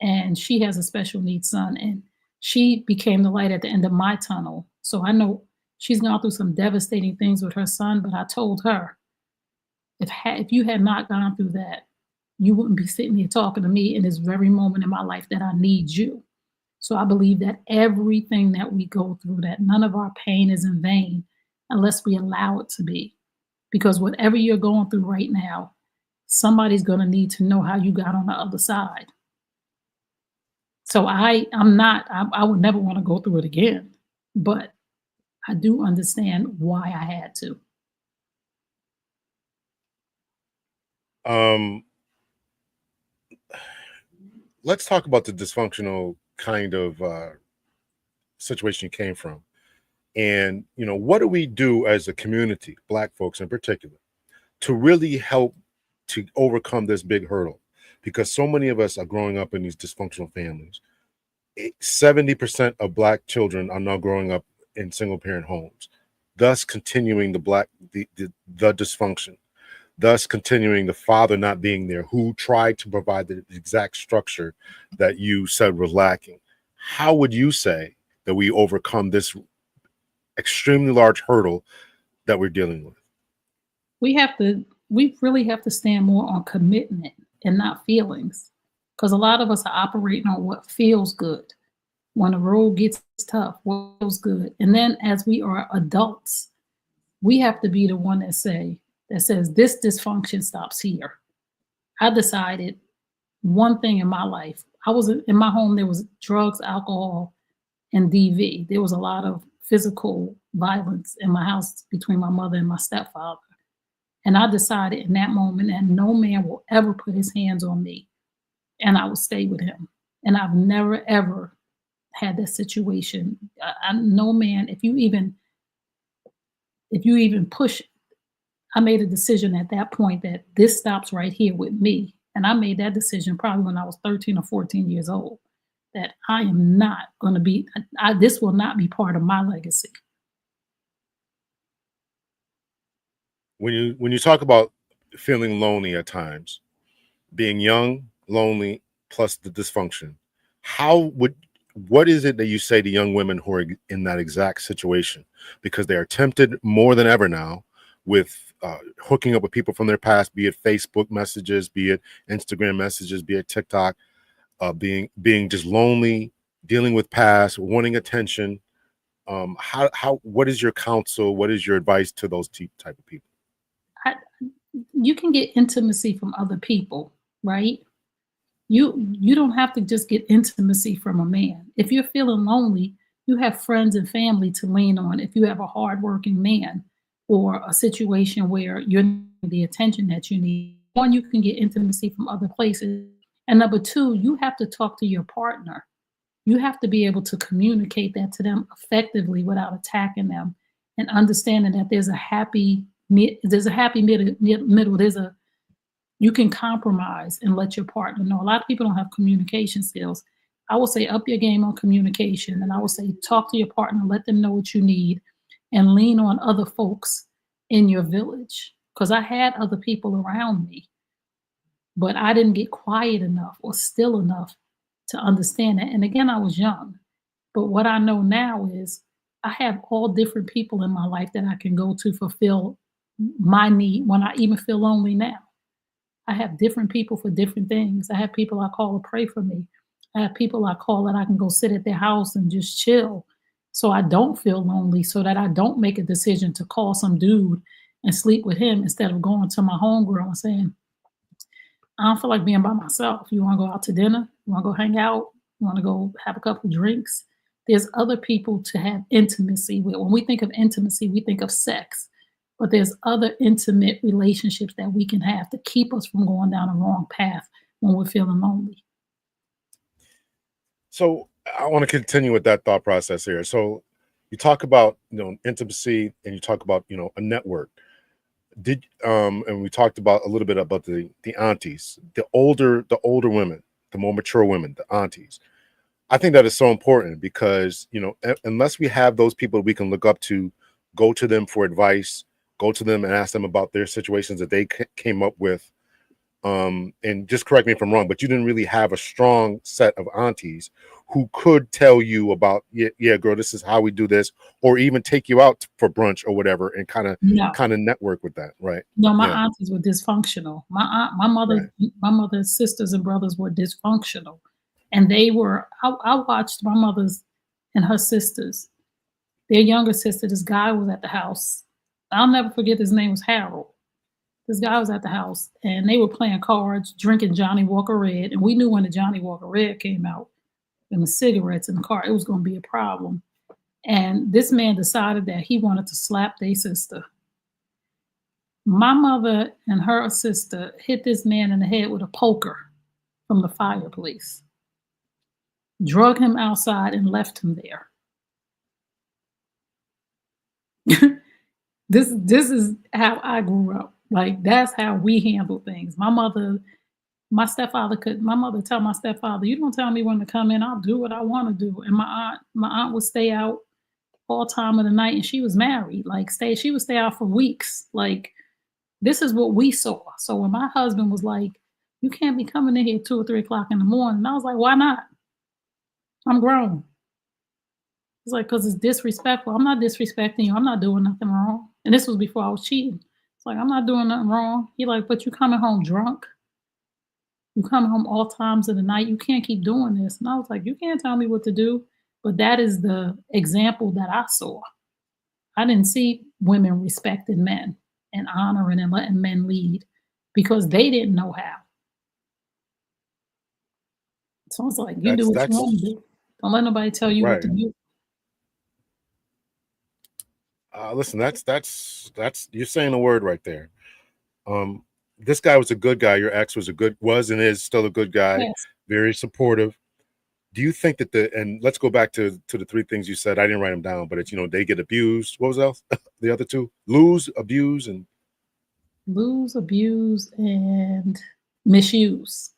and she has a special needs son, and she became the light at the end of my tunnel. So I know she's gone through some devastating things with her son, but I told her, if you had not gone through that, you wouldn't be sitting here talking to me in this very moment in my life that I need you. So I believe that everything that we go through, that none of our pain is in vain unless we allow it to be. Because whatever you're going through right now, somebody's going to need to know how you got on the other side. So I would never want to go through it again, but I do understand why I had to. Um, let's talk about the dysfunctional kind of situation you came from. And, what do we do as a community, Black folks in particular, to really help to overcome this big hurdle? Because so many of us are growing up in these dysfunctional families. 70% of Black children are now growing up in single parent homes, thus continuing the dysfunction, thus continuing the father not being there, who tried to provide the exact structure that you said was lacking. How would you say that we overcome this extremely large hurdle that we're dealing with? We really have to stand more on commitment and not feelings. Because a lot of us are operating on what feels good. When the road gets tough, what feels good. And then as we are adults, we have to be the one that says this dysfunction stops here. I decided one thing in my life. I was in my home, there was drugs, alcohol, and DV. There was a lot of physical violence in my house between my mother and my stepfather. And I decided in that moment that no man will ever put his hands on me, and I will stay with him. And I've never ever had that situation. No man, if you even push, I made a decision at that point that this stops right here with me. And I made that decision probably when I was 13 or 14 years old, that I am not going to be, this will not be part of my legacy. When you talk about feeling lonely at times, being young, lonely, plus the dysfunction, what is it that you say to young women who are in that exact situation? Because they are tempted more than ever now with hooking up with people from their past, be it Facebook messages, be it Instagram messages, be it TikTok, being just lonely, dealing with past, wanting attention. What is your counsel? What is your advice to those type of people? I, you can get intimacy from other people, right? You don't have to just get intimacy from a man. If you're feeling lonely, you have friends and family to lean on. If you have a hardworking man or a situation where you're not getting the attention that you need, one, you can get intimacy from other places. And number two, you have to talk to your partner. You have to be able to communicate that to them effectively without attacking them, and understanding that there's a happy middle. You can compromise and let your partner know. A lot of people don't have communication skills. I will say up your game on communication, and I will say talk to your partner, let them know what you need, and lean on other folks in your village. Because I had other people around me, but I didn't get quiet enough or still enough to understand it. And again, I was young. But what I know now is I have all different people in my life that I can go to fulfill my need when I even feel lonely now. I have different people for different things. I have people I call to pray for me. I have people I call that I can go sit at their house and just chill so I don't feel lonely, so that I don't make a decision to call some dude and sleep with him instead of going to my homegirl and saying, I don't feel like being by myself. You want to go out to dinner? You want to go hang out? You want to go have a couple drinks? There's other people to have intimacy with. When we think of intimacy, we think of sex, but there's other intimate relationships that we can have to keep us from going down the wrong path when we're feeling lonely. So I want to continue with that thought process here. So you talk about, intimacy, and you talk about, a network. And we talked about a little bit about the aunties, the older women, the more mature women, the aunties. I think that is so important because, unless we have those people we can look up to, go to them for advice, go to them and ask them about their situations that they came up with. And just correct me if I'm wrong, but you didn't really have a strong set of aunties who could tell you about, yeah, girl, this is how we do this, or even take you out for brunch or whatever, and kind of network with that, right? No, my aunties were dysfunctional. My mother's sisters and brothers were dysfunctional, and they were. I watched my mother's and her sisters. Their younger sister, this guy was at the house. I'll never forget. His name was Harold. This guy was at the house, and they were playing cards, drinking Johnny Walker Red, and we knew when the Johnny Walker Red came out and the cigarettes in the car, it was going to be a problem. And this man decided that he wanted to slap their sister. My mother and her sister hit this man in the head with a poker from the fireplace, drug him outside, and left him there. This is how I grew up. Like, that's how we handle things. My mother tell my stepfather, you don't tell me when to come in, I'll do what I want to do. And my aunt would stay out all time of the night, and she was married. She would stay out for weeks. Like, this is what we saw. So when my husband was like, you can't be coming in here 2 or 3 o'clock in the morning, I was like, why not? I'm grown. It's like, because it's disrespectful. I'm not disrespecting you. I'm not doing nothing wrong. And this was before I was cheating. It's like, I'm not doing nothing wrong. He like, but you coming home drunk. You come home all times of the night. You can't keep doing this. And I was like, you can't tell me what to do. But that is the example that I saw. I didn't see women respecting men and honoring and letting men lead because they didn't know how. So it's like, you do what you want to do. Don't let nobody tell you what to do. Listen, that's you're saying a word right there. This guy was a good guy. Your ex was and is still a good guy. Yes. Very supportive. Do you think that and let's go back to the 3 things you said. I didn't write them down, but it's, they get abused. What was else? The other 2? Lose, abuse, and misuse.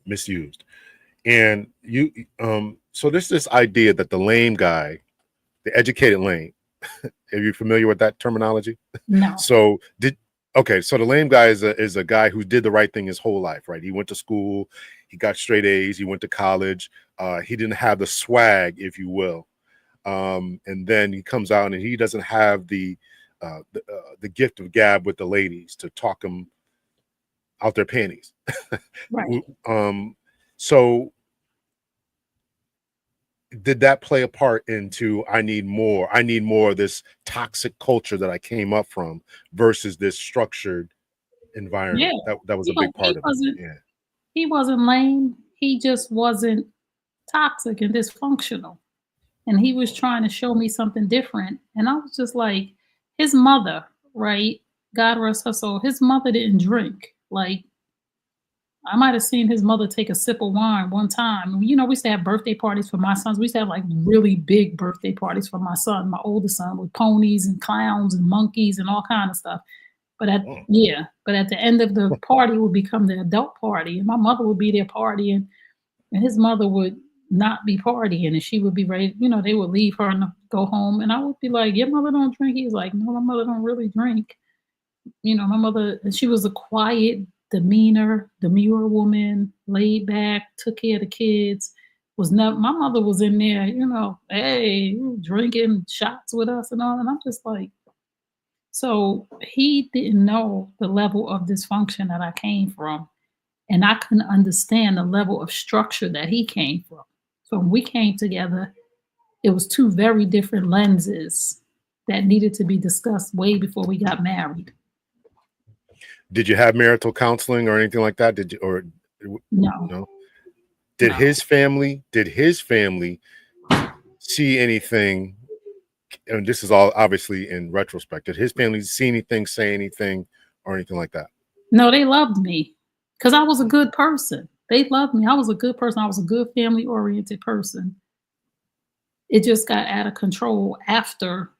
Misused. And you so there's this idea that the lame guy, the educated lame, are you familiar with that terminology? No. So the lame guy is a guy who did the right thing his whole life, right? He went to school, he got straight A's, he went to college, he didn't have the swag, if you will. And then he comes out and he doesn't have the gift of gab with the ladies to talk them out their panties. Right. So did that play a part into I need more of this toxic culture that I came up from versus this structured environment? Yeah. That was a big part of it. Yeah. He wasn't lame. He just wasn't toxic and dysfunctional. And he was trying to show me something different. And I was just like, his mother, right? God rest her soul. His mother didn't drink. Like, I might have seen his mother take a sip of wine one time. We used to have birthday parties for my sons. We used to have like really big birthday parties for my son, my oldest son, with ponies and clowns and monkeys and all kind of stuff. But at the end of the party would become the adult party, and my mother would be there partying, and his mother would not be partying, and she would be ready. They would leave her and go home, and I would be like, "Your mother don't drink?" He's like, "No, my mother don't really drink." My mother, she was a quiet, demure woman, laid back, took care of the kids. My mother was in there, hey, drinking shots with us and all, and I'm just like, So he didn't know the level of dysfunction that I came from. And I couldn't understand the level of structure that he came from. So when we came together, it was two very different lenses that needed to be discussed way before we got married. Did you have marital counseling or anything like that? Did you, or No, no? Did no, his family see anything? And this is all obviously in retrospect. Did his family see anything, say anything, or anything like that? no, they loved me because I was a good person. They loved me. I was a good person. I was a good family oriented person. It just got out of control after,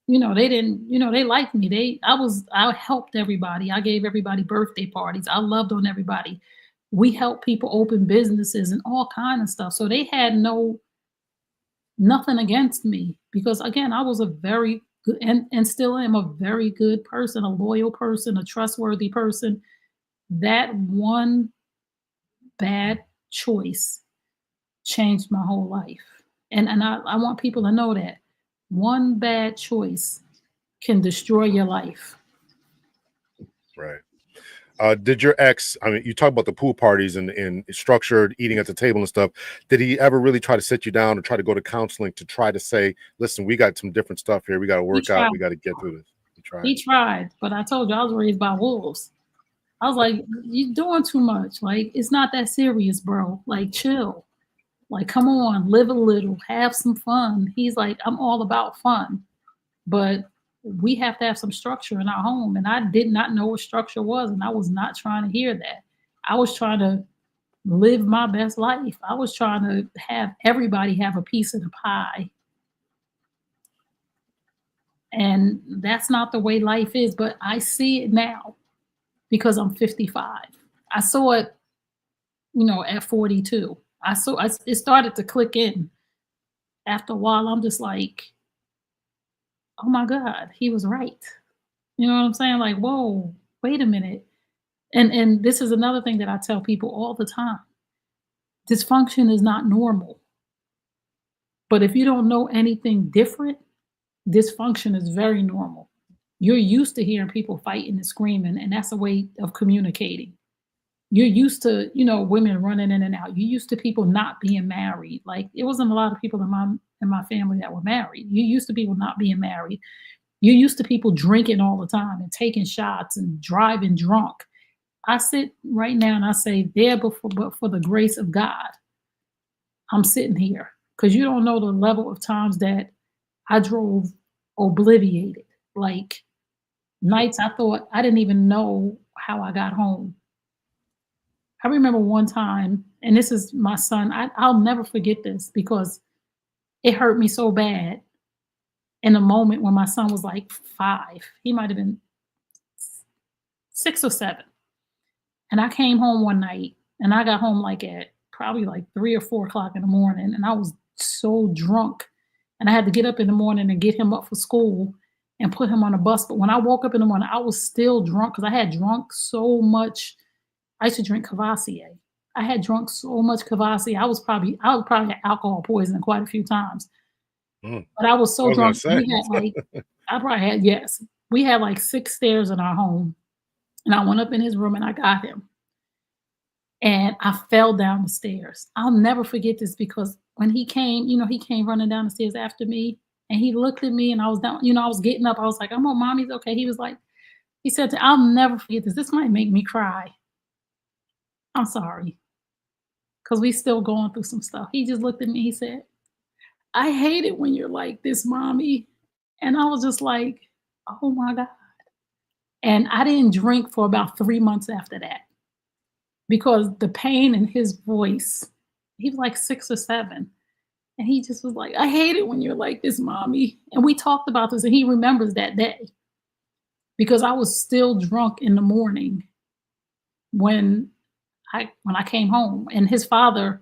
they didn't, they liked me. I helped everybody. I gave everybody birthday parties. I loved on everybody. We helped people open businesses and all kind of stuff. So they had nothing against me because again, I was a very good and still am a very good person, a loyal person, a trustworthy person. That one bad choice changed my whole life. And I want people to know that one bad choice can destroy your life. Right. Did your ex, I mean, you talk about the pool parties and structured eating at the table and stuff. Did he ever really try to sit you down or try to go to counseling to try to say, listen, we got some different stuff here. We got to He work out. tried. We got to get through this. He tried. He tried, but I told you I was raised by wolves. I was like, "You're doing too much. Like, it's not that serious, bro. Like, chill. Like, come on, live a little, have some fun." He's like, "I'm all about fun, but we have to have some structure in our home." And I did not know what structure was, and I was not trying to hear that. I was trying to live my best life. I was trying to have everybody have a piece of the pie. And that's not the way life is, but I see it now because I'm 55. I saw it, at 42. It started to click in. After a while, I'm just like, oh my God, he was right. You know what I'm saying? Like, whoa, wait a minute. And this is another thing that I tell people all the time. Dysfunction is not normal. But if you don't know anything different, dysfunction is very normal. You're used to hearing people fighting and screaming, and that's a way of communicating. You're used to, women running in and out. You're used to people not being married. Like it wasn't a lot of people in my family that were married. You used to people not being married. You're used to people drinking all the time and taking shots and driving drunk. I sit right now and I say, there but for the grace of God, I'm sitting here. Because you don't know the level of times that I drove obliviated. Like nights I thought I didn't even know how I got home. I remember one time, and this is my son, I'll never forget this because it hurt me so bad in a moment when my son was like 5. He might have been 6 or 7. And I came home one night and I got home like at probably like 3 or 4 o'clock in the morning. And I was so drunk. And I had to get up in the morning and get him up for school and put him on a bus. But when I woke up in the morning, I was still drunk because I had drunk so much. I used to drink Cavassier. I had drunk so much Cavassier. I was probably had alcohol poisoning quite a few times. But I was I so was gonna drunk. say. I probably had, yes. We had like 6 stairs in our home. And I went up in his room and I got him. And I fell down the stairs. I'll never forget this because when he came, he came running down the stairs after me and he looked at me and I was down, I was getting up. I was like, I'm on mommy's okay. He was like, he said, I'll never forget this. This might make me cry. I'm sorry. Because we still going through some stuff. He just looked at me. He said, I hate it when you're like this, mommy. And I was just like, oh my God. And I didn't drink for about 3 months after that because the pain in his voice, he was like 6 or 7. And he just was like, I hate it when you're like this, mommy. And we talked about this and he remembers that day because I was still drunk in the morning when I came home. And his father,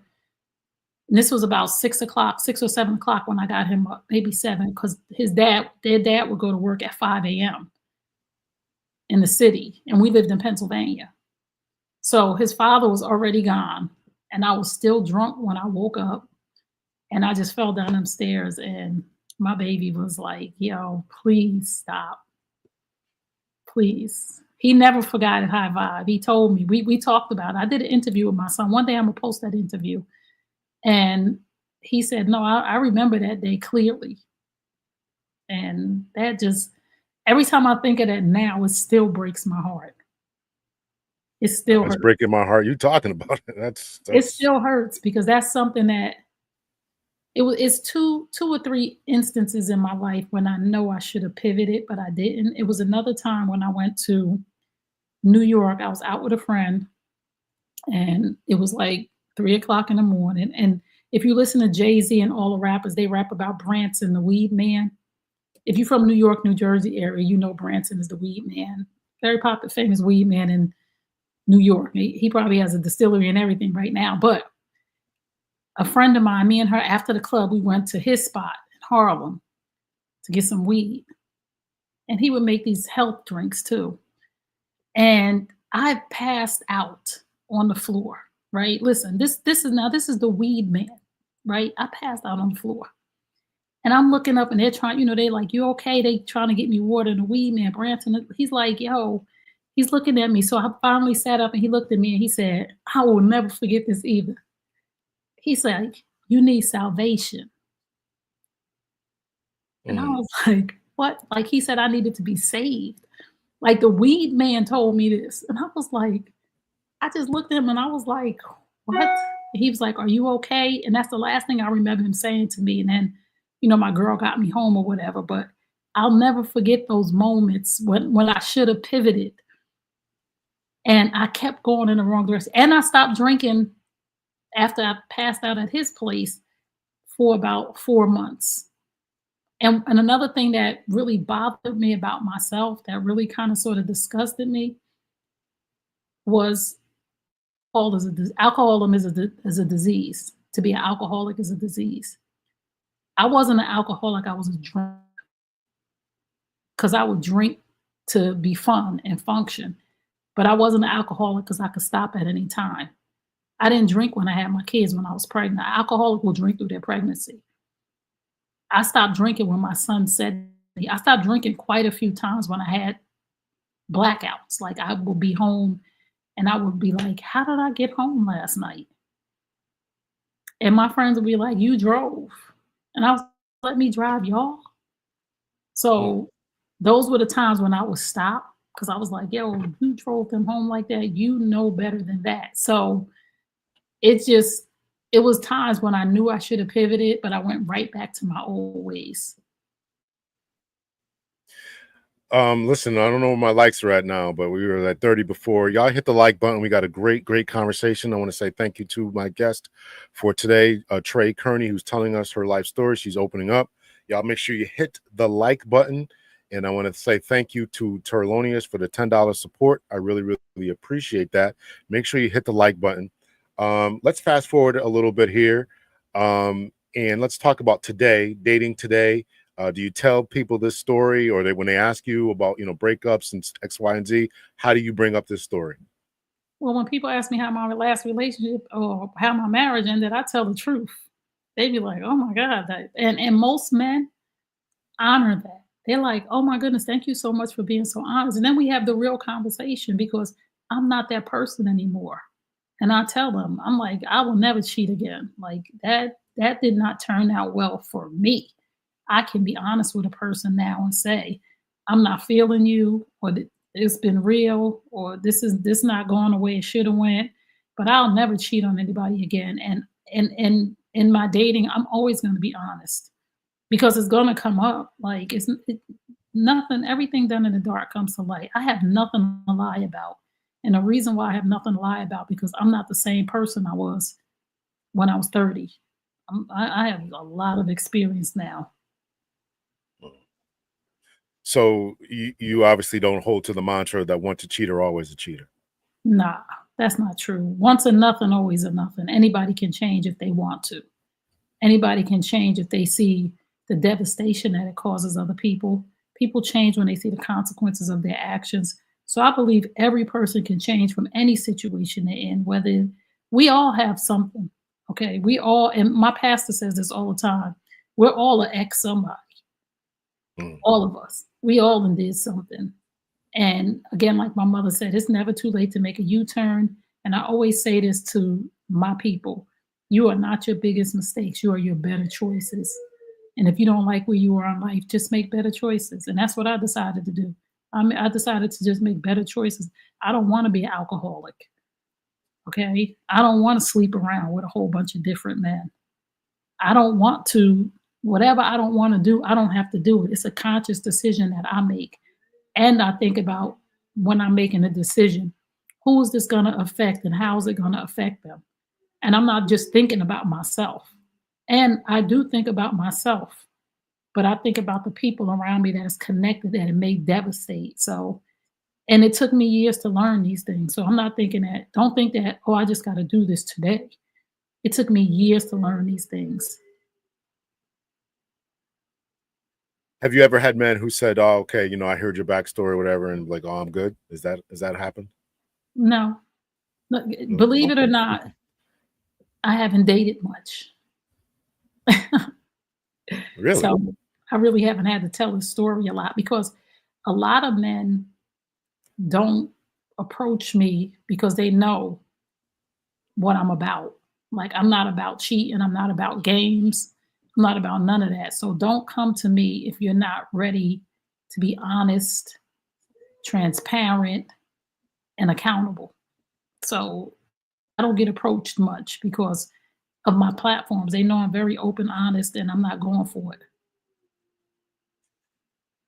and this was about 6 o'clock, 6 or 7 o'clock when I got him up, maybe 7, because their dad would go to work at 5 a.m. in the city. And we lived in Pennsylvania. So his father was already gone. And I was still drunk when I woke up. And I just fell down them stairs. And my baby was like, yo, please stop. Please. He never forgot at High Vibe. He told me, we talked about it. I did an interview with my son. One day I'm gonna post that interview. And he said, no, I remember that day clearly. And that just, every time I think of that now, it still breaks my heart. It still That's hurts. breaking my heart. You talking about it. It still hurts because that's something that it's two or three instances in my life when I know I should have pivoted, but I didn't. It was another time when I went to New York. I was out with a friend and it was like 3 o'clock in the morning. And if you listen to Jay-Z and all the rappers, they rap about Branson, the weed man. If you're from New York, New Jersey area, you know Branson is the weed man. Very popular, famous weed man in New York. He probably has a distillery and everything right now. But a friend of mine, me and her, after the club, we went to his spot in Harlem to get some weed. And he would make these health drinks too. And I passed out on the floor, right? Listen, this is the weed man, right? I passed out on the floor. And I'm looking up and they're trying, they like, you okay? They trying to get me water. And the weed man, Branson, he's like, yo, he's looking at me. So I finally sat up and he looked at me and he said, I will never forget this either. He said, you need salvation. And I was like, what? Like he said, I needed to be saved. Like the weed man told me this. And I was like, I just looked at him and I was like, what? And he was like, are you okay? And that's the last thing I remember him saying to me. And then, my girl got me home or whatever. But I'll never forget those moments when I should have pivoted. And I kept going in the wrong direction. And I stopped drinking after I passed out at his place for about 4 months. And another thing that really bothered me about myself, that really kind of sort of disgusted me, was alcoholism is a disease. To be an alcoholic is a disease. I wasn't an alcoholic, I was a drunk. Because I would drink to be fun and function. But I wasn't an alcoholic because I could stop at any time. I didn't drink when I had my kids when I was pregnant. An alcoholic will drink through their pregnancy. I stopped drinking when my son said, I stopped drinking quite a few times when I had blackouts. Like I would be home and I would be like, how did I get home last night? And my friends would be like, you drove. And I was like, let me drive y'all. So those were the times when I would stop because I was like, yo, you drove them home like that. You know better than that. So it was times when I knew I should have pivoted, but I went right back to my old ways. Listen, I don't know where my likes are at now, but we were at 30 before. Y'all hit the like button. We got a great conversation. I want to say thank you to my guest for today, Trey Kearney, who's telling us her life story. She's opening up. Y'all make sure you hit the like button. And I want to say thank you to Terlonius for the $10 support. I really appreciate that. Make sure you hit the like button. Let's fast forward a little bit here. And let's talk about today, dating today. Do you tell people this story, or when they ask you about, breakups and X, Y, and Z, how do you bring up this story? Well, when people ask me how my last relationship or how my marriage ended, I tell the truth. They be like, oh my God. And most men honor that. They're like, oh my goodness, thank you so much for being so honest. And then we have the real conversation because I'm not that person anymore. And I tell them, I'm like, I will never cheat again. Like that did not turn out well for me. I can be honest with a person now and say, I'm not feeling you, or it's been real, or this not going the way it should have went, but I'll never cheat on anybody again. And in my dating, I'm always going to be honest because it's going to come up. Like nothing, everything done in the dark comes to light. I have nothing to lie about. And the reason why I have nothing to lie about, because I'm not the same person I was when I was 30. I have a lot of experience now. So you obviously don't hold to the mantra that once a cheater, always a cheater. Nah, that's not true. Once a nothing, always a nothing. Anybody can change if they want to. Anybody can change if they see the devastation that it causes other people. People change when they see the consequences of their actions. So I believe every person can change from any situation they're in, whether we all have something. Okay, we all, and my pastor says this all the time, we're all an ex somebody. All of us. We all did something. And again, like my mother said, it's never too late to make a U-turn. And I always say this to my people: you are not your biggest mistakes, you are your better choices. And if you don't like where you are in life, just make better choices. And that's what I decided to do. I decided to just make better choices. I don't want to be an alcoholic. Okay. I don't want to sleep around with a whole bunch of different men. I don't want to, whatever I don't want to do, I don't have to do it. It's a conscious decision that I make. And I think about, when I'm making a decision, who is this going to affect and how is it going to affect them? And I'm not just thinking about myself. And I do think about myself, but I think about the people around me that is connected that it may devastate. So, and it took me years to learn these things. So I'm not thinking that, don't think that, oh, I just got to do this today. It took me years to learn these things. Have you ever had men who said, "Oh, okay, I heard your backstory, or whatever," and like, "Oh, I'm good"? Is that happened? No, No. believe it or Okay. not, I haven't dated much. Really? So I really haven't had to tell this story a lot, because a lot of men don't approach me because they know what I'm about. Like, I'm not about cheating, I'm not about games, I'm not about none of that. So don't come to me if you're not ready to be honest, transparent, and accountable. So I don't get approached much because of my platforms. They know I'm very open, honest, and I'm not going for it.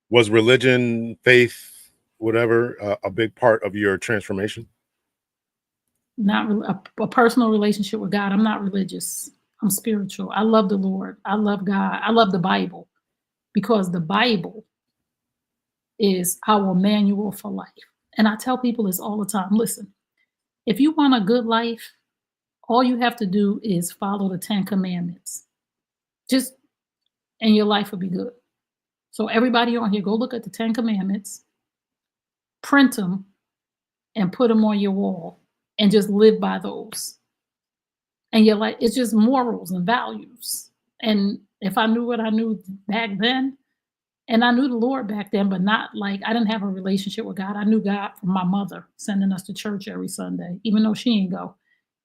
Was religion, faith, whatever, a big part of your transformation? Not a personal relationship with God. I'm not religious. I'm spiritual. I love the Lord. I love God. I love the Bible, because the Bible is our manual for life. And I tell people this all the time: listen, if you want a good life, all you have to do is follow the 10 commandments. Just, and your life will be good. So, everybody on here, go look at the 10 commandments, print them, and put them on your wall, and just live by those. And you're like, it's just morals and values. And if I knew what I knew back then, and I knew the Lord back then, but not like, I didn't have a relationship with God. I knew God from my mother sending us to church every Sunday, even though she didn't go,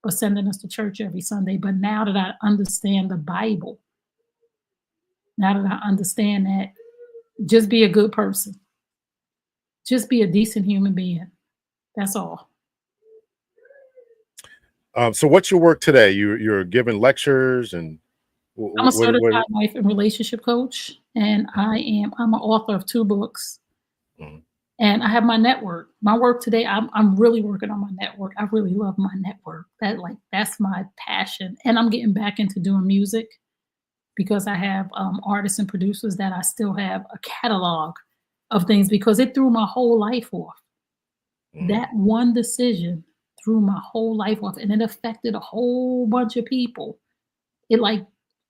but sending us to church every Sunday. But now that I understand the Bible, now that I understand that, just be a good person, just be a decent human being. That's all. So what's your work today? You're giving lectures, and I'm a what? certified life and relationship coach, and I'm an author of 2 books, Mhm. and I have my network. My work today, I'm really working on my network. I really love my network. That's my passion, and I'm getting back into doing music, because I have artists and producers that I still have a catalog of things, because it threw my whole life off. Mhm. That one decision threw my whole life off, and it affected a whole bunch of people. It, like,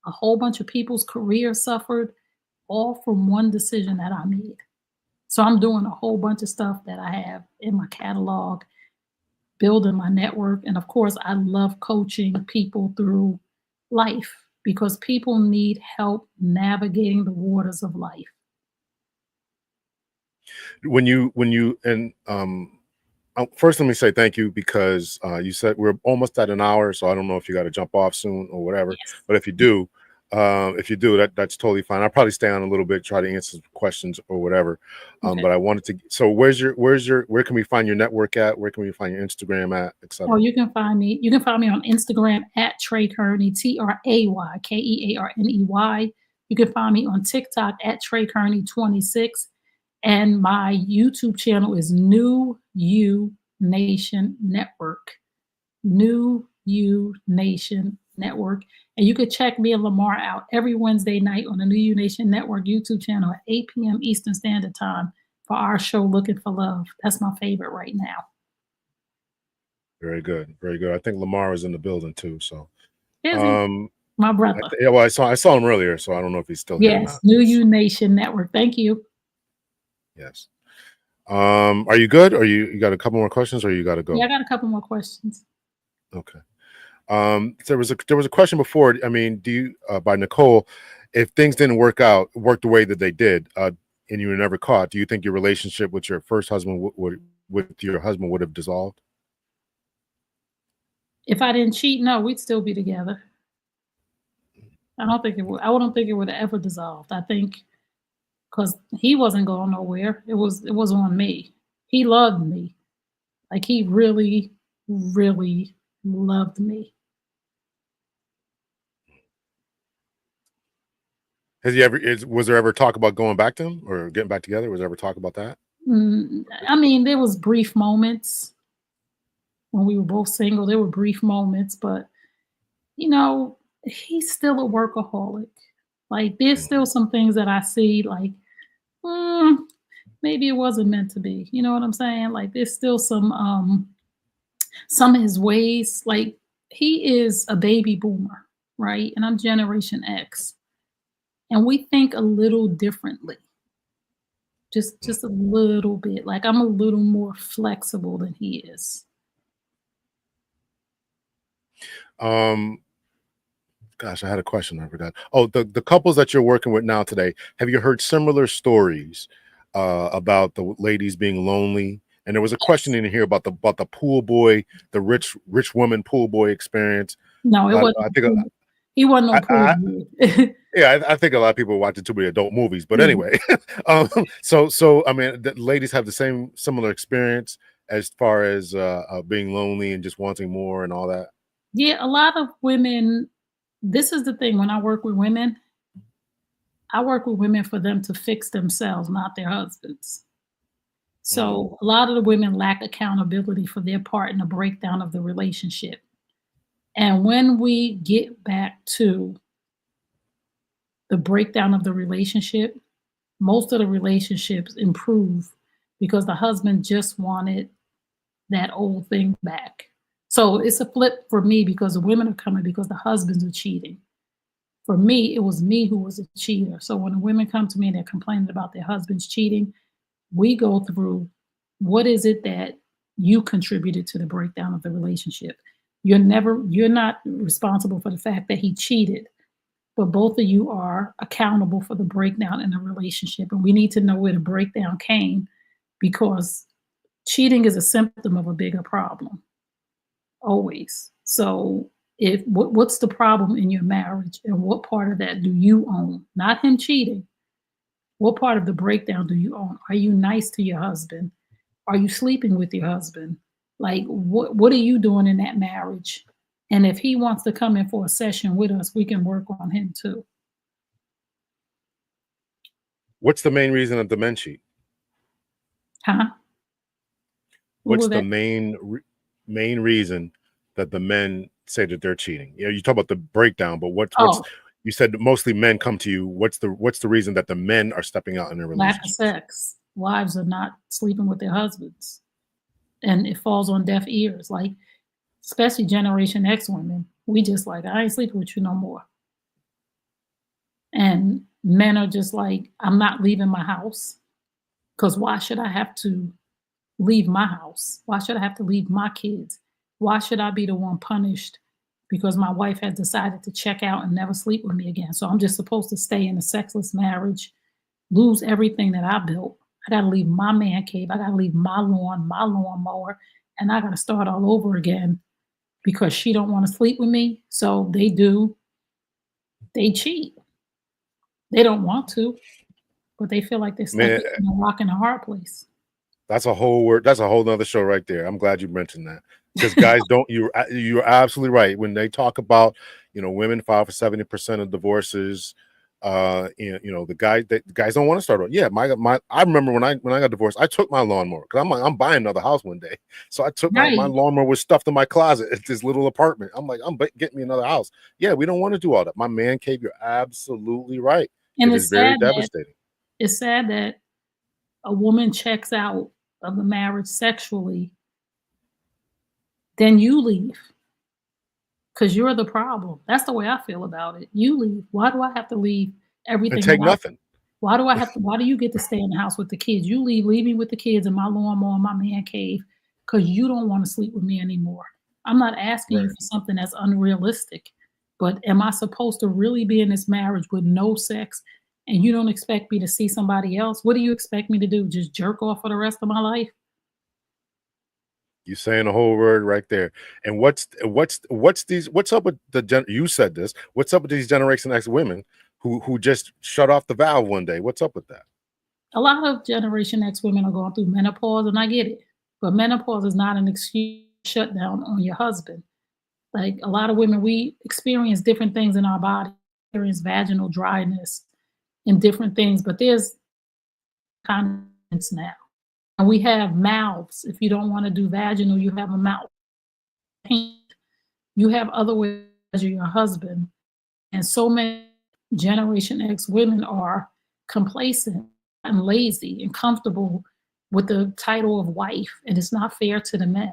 a whole bunch of people's careers suffered, all from one decision that I made. So I'm doing a whole bunch of stuff that I have in my catalog, building my network, and of course, I love coaching people through life, because people need help navigating the waters of life. When you and first, let me say thank you, because you said we're almost at an hour, so I don't know if you got to jump off soon or whatever. Yes. But if you do, that's totally fine. I'll probably stay on a little bit, try to answer some questions or whatever. Okay. But I wanted to. So where can we find your network at? Where can we find your Instagram at, Or etc.? you can find me on Instagram at Trey Kearney, TrayKearney. You can find me on TikTok at Trey Kearney 26. And my YouTube channel is New You Nation Network. New You Nation Network. And you could check me and Lamar out every Wednesday night on the New You Nation Network YouTube channel at 8 p.m. Eastern Standard Time for our show, Looking for Love. That's my favorite right now. Very good, very good. I think Lamar is in the building too. So, Is he? um, My brother. yeah, well, I saw him earlier, so I don't know if he's still here or Yes, not. New You Nation Network. Thank you. Yes. Are you good? Or you got a couple more questions, or you got to Yeah, I go? got a couple more questions. Okay. There was a question before. I mean, do you by Nicole, if things didn't work the way that they did, and you were never caught, do you think your relationship with your first husband with your husband would have dissolved? If I didn't cheat, no, we'd still be together. I don't think it would. I wouldn't think it would have ever dissolved. I think because he wasn't going nowhere. It was on me. He loved me. Like he really, really loved me. Was there ever talk about going back to him or getting back together? Was there ever talk about that? I mean, there was brief moments when we were both single. There were brief moments, but you know, he's still a workaholic. Like there's Mhm. still some things that I see like, mm, maybe it wasn't meant to be. You know what I'm saying? Like there's still some of his ways. Like he is a baby boomer, right? And I'm Generation X. And we think a little differently. Just a little bit. Like I'm a little more flexible than he is. Um, Gosh, I had a question. I forgot. Oh, the couples that you're working with now today, have you heard similar stories about the ladies being lonely? And there was a question Yes. in here about the pool boy, the rich woman pool boy experience. No, it wasn't I a think pool. He wasn't no pool I boy. yeah, I think a lot of people watch too many adult movies. But Yeah. anyway, I mean, the ladies have the same similar experience as far as being lonely and just wanting more and all that. Yeah, a lot of women, this is the thing when I work with women, I work with women for them to fix themselves, not their husbands. Mm. So a lot of the women lack accountability for their part in the breakdown of the relationship. And when we get back to the breakdown of the relationship, most of the relationships improve because the husband just wanted that old thing back. So it's a flip for me because the women are coming because the husbands are cheating. For me, it was me who was a cheater. So when the women come to me and they're complaining about their husband's cheating, we go through what is it that you contributed to the breakdown of the relationship. You're not responsible for the fact that he cheated, but both of you are accountable for the breakdown in the relationship. And we need to know where the breakdown came because cheating is a symptom of a bigger problem, always. So if what's the problem in your marriage and what part of that do you own? Not him cheating. What part of the breakdown do you own? Are you nice to your husband? Are you sleeping with your husband? Like what are you doing in that marriage? And if he wants to come in for a session with us, we can work on him too. What's the main reason that the men cheat? Huh? What What's was the that? main reason that the men say that they're cheating? You know, you talk about the breakdown, but what's Oh, you said mostly men come to you. What's the reason that the men are stepping out in their lack of relationships? sex. Wives are not sleeping with their husbands. And it falls on deaf ears. Like, especially Generation X women. We just like, I ain't sleeping with you no more. And men are just like, I'm not leaving my house. Because why should I have to leave my house? Why should I have to leave my kids? Why should I be the one punished because my wife has decided to check out and never sleep with me again? So I'm just supposed to stay in a sexless marriage, lose everything that I built. I got to leave my man cave. I got to leave my lawn, my lawnmower, and I got to start all over again because she don't want to sleep with me. So they do. They cheat. They don't want to, but they feel like they're stuck Man, between a rock and a hard place. that's a whole word. That's a whole nother show right there. I'm glad you mentioned that because guys don't. You're absolutely right when they talk about women file for 70% of divorces. The guys don't want to start over. Yeah, my I remember when I got divorced, I took my lawnmower because I'm like I'm buying another house one day, so I took my Right. lawnmower was stuffed in my closet at this little apartment. I'm like getting me another house. Yeah, we don't want to do all that. My man cave. You're absolutely right. And It is very devastating. it's sad that a woman checks out of the marriage sexually, then you leave because you're the problem. That's the way I feel about it. You leave. Why do I have to leave And everything that take I nothing. why do you get to stay in the house with the kids? You leave me with the kids in my lawnmower, my man cave, because you don't want to sleep with me anymore. I'm not asking you Right. for something that's unrealistic, but am I supposed to really be in this marriage with no sex and you don't expect me to see somebody else, what do you expect me to do? Just jerk off for the rest of my life? You saying the whole word right there. And what's what's up with you said this? What's up with these Generation X women who just shut off the valve one day? What's up with that? A lot of Generation X women are going through menopause, and I get it. But menopause is not an excuse to shut down on your husband. Like a lot of women, we experience different things in our body, experience vaginal dryness and different things, but there's continence now. And we have mouths. If you don't want to do vaginal, you have a mouth. You have other ways to measure your husband. And so many Generation X women are complacent and lazy and comfortable with the title of wife, and it's not fair to the men.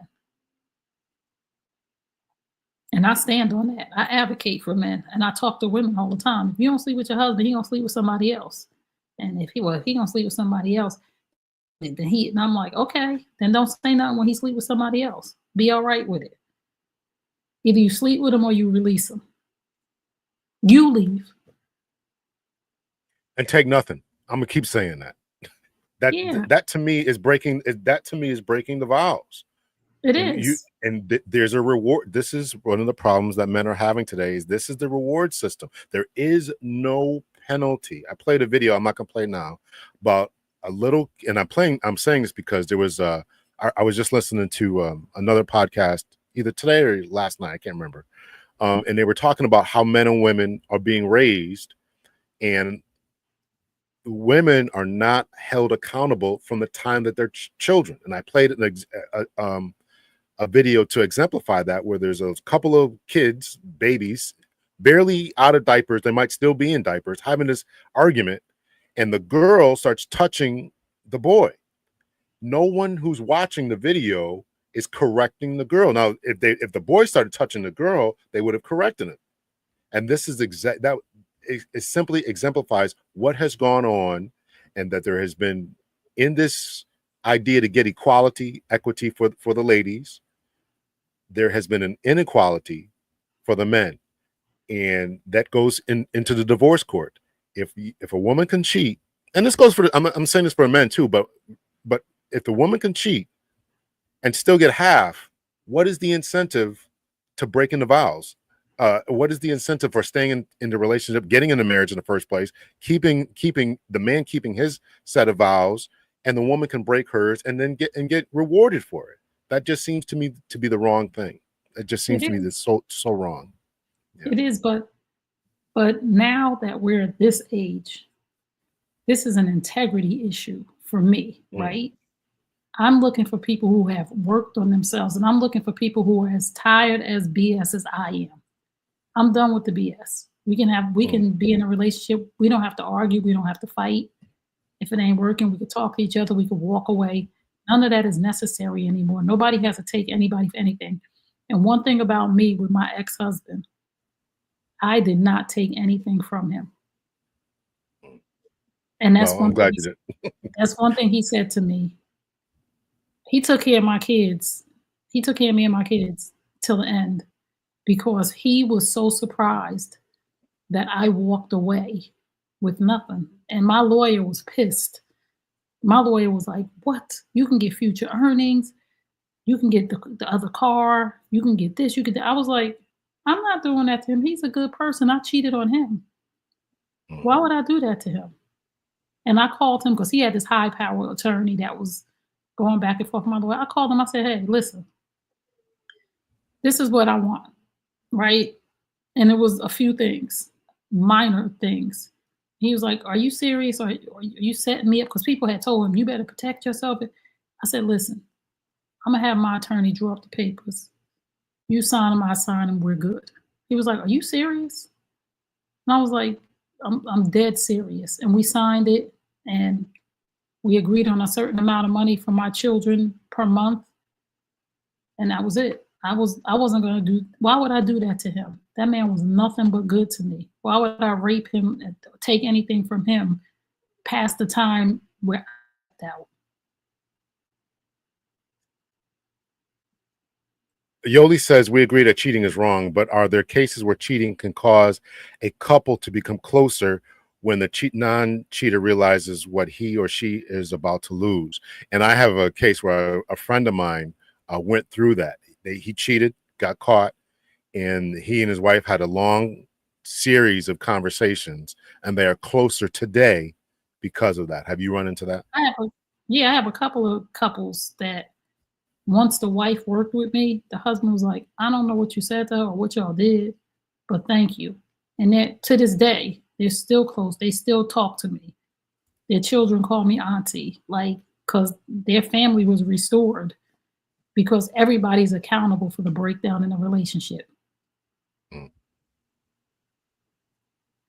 And I stand on that. I advocate for men, and I talk to women all the time. If you don't sleep with your husband, he gonna sleep with somebody else. And if he gonna sleep with somebody else, and I'm like, okay, then don't say nothing when he sleep with somebody else. Be all right with it. Either you sleep with him or you release him. You leave. And take nothing. I'm gonna keep saying that. That to me is breaking. That to me is breaking the vows. It is. There's a reward. This is one of the problems that men are having today. Is this is the reward system. There is no penalty. I played a video. I'm not gonna play now, about a little. And I'm saying this because there was I was just listening to another podcast either today or last night. I can't remember. And they were talking about how men and women are being raised, and women are not held accountable from the time that they're children. And I played a video to exemplify that, where there's a couple of kids, babies, barely out of diapers. They might still be in diapers, having this argument, and the girl starts touching the boy. No one who's watching the video is correcting the girl. Now, if the boy started touching the girl, they would have corrected him. And this is it simply exemplifies what has gone on, and that there has been, in this idea to get equity for the ladies, there has been an inequality for the men, and that goes into the divorce court. If a woman can cheat, and this goes for I'm saying this for men too, but if the woman can cheat and still get half, what is the incentive to breaking the vows? What is the incentive for staying in the relationship, getting in the marriage in the first place, keeping the man keeping his set of vows, and the woman can break hers and then get rewarded for it? That just seems to me to be the wrong thing. It just seems to me that's so wrong. Yeah. It is, but now that we're at this age, this is an integrity issue for me, right? I'm looking for people who have worked on themselves, and I'm looking for people who are as tired as BS as I am. I'm done with the BS. We can be in a relationship. We don't have to argue. We don't have to fight. If it ain't working, we can talk to each other. We can walk away. None of that is necessary anymore. Nobody has to take anybody for anything. And one thing about me with my ex-husband, I did not take anything from him. And that's I'm glad you did. That's one thing he said to me. He took care of my kids. He took care of me and my kids till the end, because he was so surprised that I walked away with nothing. And my lawyer was pissed. My lawyer was like, what? You can get future earnings. You can get the other car. You can get this. You can. I was like, I'm not doing that to him. He's a good person. I cheated on him. Why would I do that to him? And I called him because he had this high power attorney that was going back and forth with my lawyer. I called him. I said, hey, listen, this is what I want, right? And it was a few things, minor things. He was like, are you serious? Or are you setting me up? Because people had told him, you better protect yourself. I said, listen, I'm going to have my attorney draw up the papers. You sign them, I sign them, we're good. He was like, are you serious? And I was like, I'm dead serious. And we signed it, and we agreed on a certain amount of money for my children per month. And that was it. I wasn't going to do, why would I do that to him? That man was nothing but good to me. Why would I rape him and take anything from him past the time where I out? Yoli says, we agree that cheating is wrong, but are there cases where cheating can cause a couple to become closer when the non-cheater realizes what he or she is about to lose. And I have a case where a friend of mine went through that. He cheated, got caught, and he and his wife had a long series of conversations, and they are closer today because of that. Have you run into that? I have a couple of couples that once the wife worked with me, the husband was like, I don't know what you said to her or what y'all did, but thank you. And that to this day, they're still close. They still talk to me. Their children call me auntie, like, because their family was restored because everybody's accountable for the breakdown in the relationship. Mm.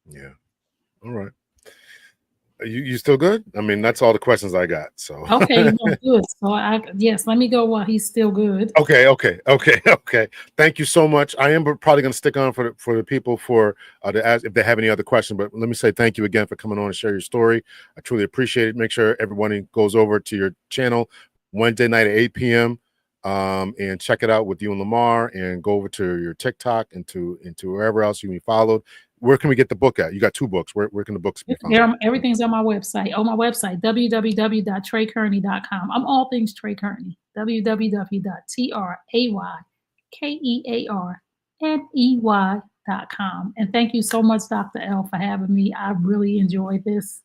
Yeah. All right. You still good? I mean, that's all the questions I got. So okay, no, good. So yes, let me go while he's still good. Okay. Thank you so much. I am probably going to stick on for the people to ask if they have any other questions. But let me say thank you again for coming on and share your story. I truly appreciate it. Make sure everyone goes over to your channel Wednesday night at 8 p.m. And check it out with you and Lamar, and go over to your TikTok and to wherever else you can be followed. Where can we get the book at? You got 2 books. Where can the books be found? Everything's on my website. On my website, www.treykearney.com. I'm all things Trey Kearney. www.treykearney.com. And thank you so much, Dr. L, for having me. I really enjoyed this.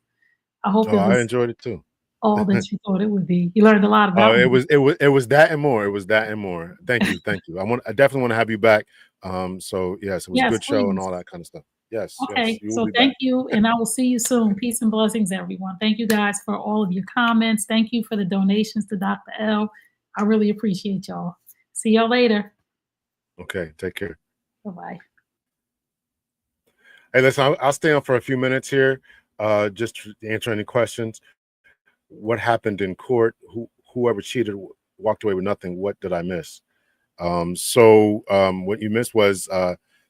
I hope I enjoyed it too. All that you thought it would be. You learned a lot about it me. It was that and more. It was that and more. Thank you. I definitely want to have you back. So yes, it was a good show and all that kind of stuff. Yes. Okay. Yes, So thank you, and I will see you soon. Peace and blessings, everyone. Thank you guys for all of your comments. Thank you for the donations to Dr. L. I really appreciate y'all. See y'all later. Okay. Take care. Bye-bye. Hey, listen, I'll stay on for a few minutes here, just to answer any questions. What happened in court? Whoever cheated walked away with nothing. What did I miss? What you missed was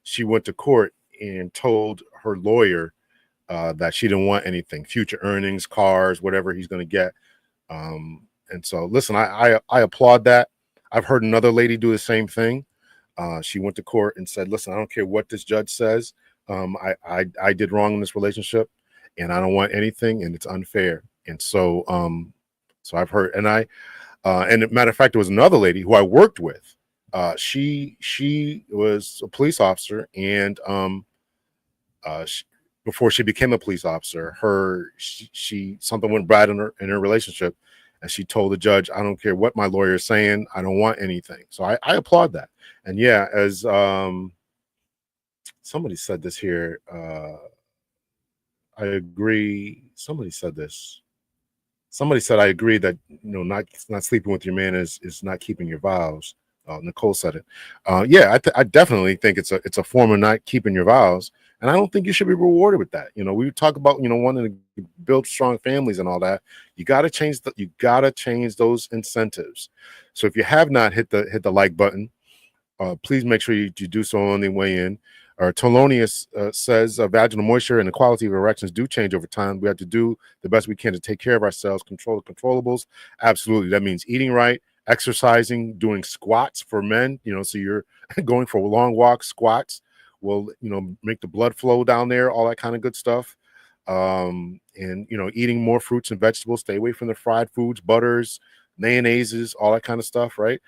she went to court and told her lawyer that she didn't want anything, future earnings, cars, whatever he's going to get. And so, listen, I applaud that. I've heard another lady do the same thing. She went to court and said, listen, I don't care what this judge says. I did wrong in this relationship, and I don't want anything, and it's unfair. And so I've heard, and and as a matter of fact, there was another lady who I worked with. She was a police officer, and before she became a police officer, she something went bad in her relationship, and she told the judge, I don't care what my lawyer is saying, I don't want anything. So I applaud that. And yeah, as somebody said this here, I agree. Somebody said this. Somebody said, I agree that, not sleeping with your man is not keeping your vows. Nicole said it. Yeah, I definitely think it's a form of not keeping your vows, and I don't think you should be rewarded with that. We talk about wanting to build strong families and all that. You got to change those incentives. So if you have not hit the like button, please make sure you do so on the way in. Tolonius says vaginal moisture and the quality of erections do change over time. We have to do the best we can to take care of ourselves, control the controllables. Absolutely. That means eating right, exercising, doing squats for men, so you're going for long walks. Squats will, make the blood flow down there, all that kind of good stuff. And, eating more fruits and vegetables, stay away from the fried foods, butters, mayonnaises, all that kind of stuff, right?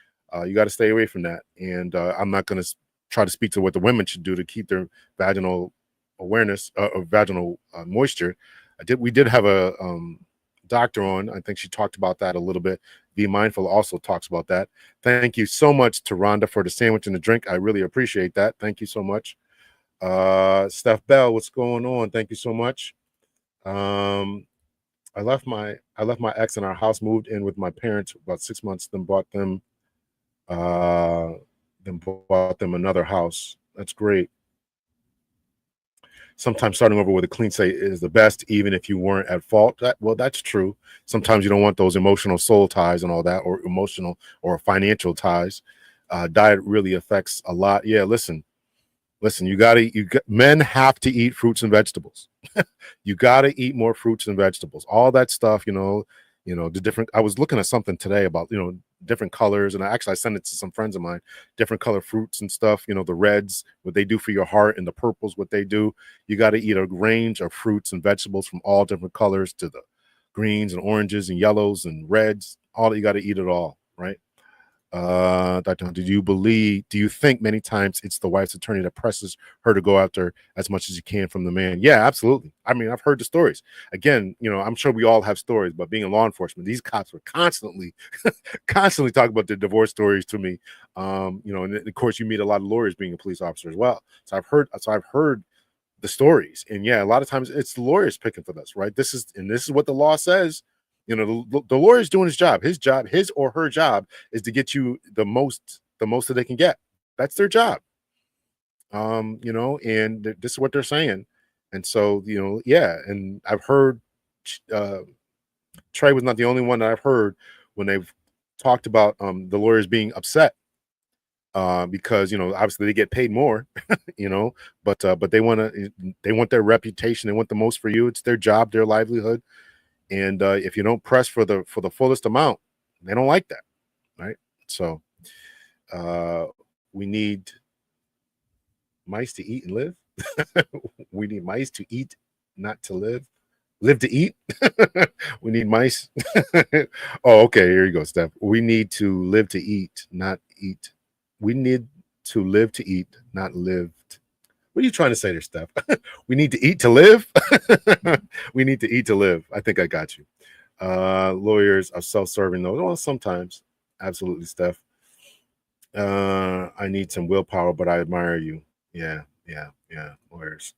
You got to stay away from that. And I'm not going to try to speak to what the women should do to keep their vaginal awareness of vaginal moisture. We did have a doctor on. I think she talked about that a little bit. Be Mindful also talks about that. Thank you so much to Rhonda for the sandwich and the drink. I really appreciate that. Thank you so much. Steph Bell, what's going on? Thank you so much. I left my ex in our house, moved in with my parents about 6 months, then bought them another house. That's great. Sometimes starting over with a clean slate is the best, even if you weren't at fault. That's true. Sometimes you don't want those emotional soul ties and all that, or emotional or financial ties. Diet really affects a lot. Yeah, listen, men have to eat fruits and vegetables. You got to eat more fruits and vegetables. All that stuff, the different. I was looking at something today about, different colors. And I sent it to some friends of mine, different color fruits and stuff. You know, the reds, what they do for your heart, and the purples, what they do. You got to eat a range of fruits and vegetables from all different colors to the greens and oranges and yellows and reds. All you got to eat it all, right? Do you think many times it's the wife's attorney that presses her to go after as much as you can from the man? Yeah, absolutely. I mean, I've heard the stories. Again, you know, I'm sure we all have stories, but being in law enforcement, these cops were constantly constantly talking about their divorce stories to me. You know, and of course you meet a lot of lawyers being a police officer as well. So I've heard the stories. And yeah, a lot of times it's the lawyers picking for this, right? This is what the law says. You know, the lawyer's doing his job. His or her job is to get you the most that they can get. That's their job. You know, and this is what they're saying. And so, you know, yeah, and I've heard uh Trey was not the only one that I've heard when they've talked about the lawyers being upset because, you know, obviously they get paid more, you know, but they want their reputation, they want the most for you. It's their job, their livelihood. And if you don't press for the fullest amount, they don't like that, right? So uh, we need mice to eat and live. We need mice to eat, not to live. Live to eat. We need mice. Oh, okay. Here you go, Steph. We need to live to eat, not eat. We need to live to eat, not live. What are you trying to say there, Steph? We need to eat to live. We need to eat to live. I think I got you. Lawyers are self-serving though. Well, sometimes. Absolutely, Steph. I need some willpower, but I admire you. Yeah, yeah. Lawyers.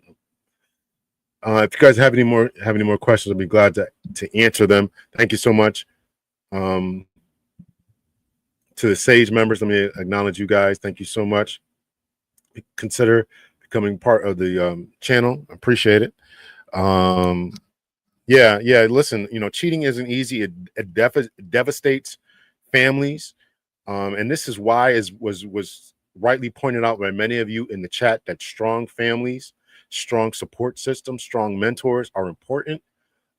If you guys have any more questions, I'll be glad to answer them. Thank you so much. Um, to the Sage members, let me acknowledge you guys. Thank you so much. Consider becoming part of the channel. I appreciate it. Yeah. Listen, you know, cheating isn't easy. It devastates families. And this is why, as was rightly pointed out by many of you in the chat, that strong families, strong support systems, strong mentors are important.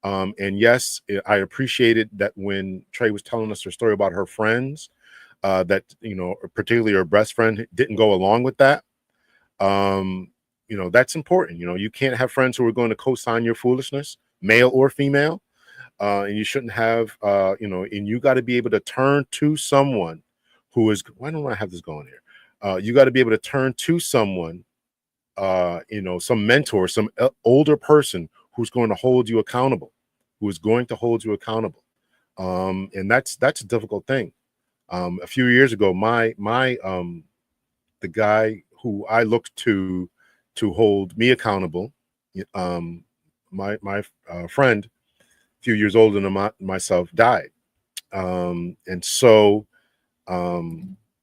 And yes, I appreciated that when Trey was telling us her story about her friends, that, you know, particularly her best friend didn't go along with that. You know, that's important. You know, you can't have friends who are going to co-sign your foolishness, male or female. And you shouldn't have, you know, and you got to be able to turn to someone who is, why don't I have this going here? You got to be able to turn to someone, you know, some mentor, some older person who's going to hold you accountable, who is going to hold you accountable. And that's a difficult thing. A few years ago, the guy who I looked to hold me accountable, my friend, a few years older than myself, died. And so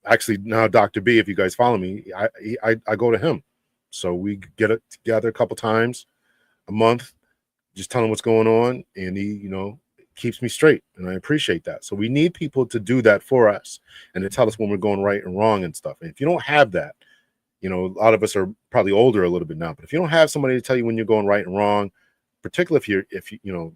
actually now Dr. B, if you guys follow me, I go to him. So we get it together a couple times a month, just tell him what's going on, and he, you know, keeps me straight, and I appreciate that. So we need people to do that for us and to tell us when we're going right and wrong and stuff. And if you don't have that, you know, a lot of us are probably older a little bit now, but if you don't have somebody to tell you when you're going right and wrong, particularly if you, you know,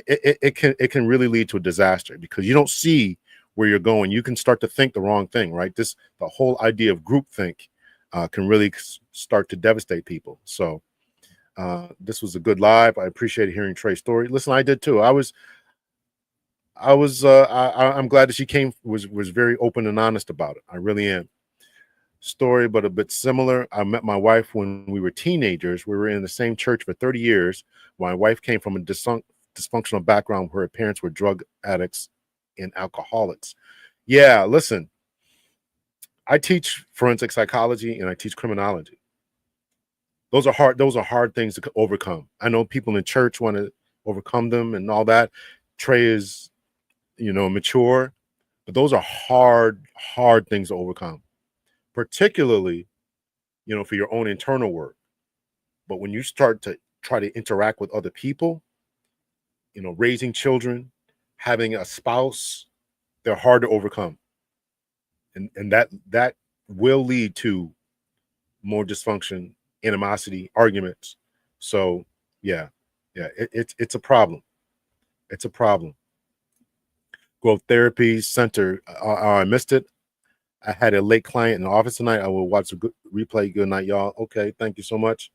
it can really lead to a disaster because you don't see where you're going. You can start to think the wrong thing, right? The whole idea of groupthink can really start to devastate people. So this was a good live. I appreciated hearing Trey's story. Listen, I did too. I'm glad that she was very open and honest about it. I really am. Story, but a bit similar. I met my wife when we were teenagers. We were in the same church for 30 years. My wife came from a dysfunctional background where her parents were drug addicts and alcoholics. Yeah, listen, I teach forensic psychology and I teach criminology. Those are hard things to overcome. I know people in church want to overcome them and all that. Trey is, you know, mature, but those are hard things to overcome, particularly, you know, for your own internal work. But when you start to try to interact with other people, you know, raising children, having a spouse, they're hard to overcome. And that will lead to more dysfunction, animosity, arguments. So yeah, it's a problem. It's a problem. Growth Therapy Center. I missed it. I had a late client in the office tonight. I will watch the replay. Good night, y'all. Okay, thank you so much.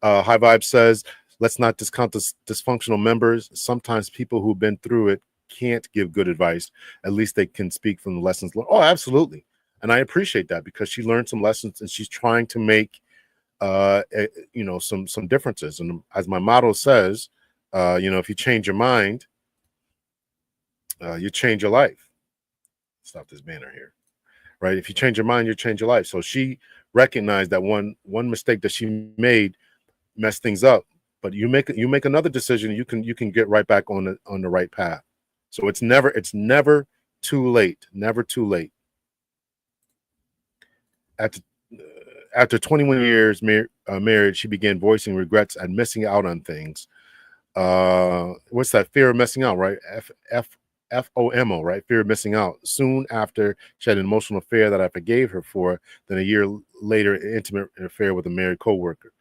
High Vibe says, let's not discount dysfunctional members. Sometimes people who've been through it can't give good advice. At least they can speak from the lessons learned. Oh, absolutely. And I appreciate that because she learned some lessons and she's trying to make some differences. And as my motto says, if you change your mind, you change your life. Stop this banner here. Right? If you change your mind, you change your life. So she recognized that one mistake that she made messed things up, but you make another decision, you can get right back on the right path. So it's never too late. Never too late. After 21 years married, she began voicing regrets and missing out on things. What's that? Fear of missing out, right? FOMO, right? Fear of missing out. Soon after, she had an emotional affair that I forgave her for. Then a year later, an intimate affair with a married coworker.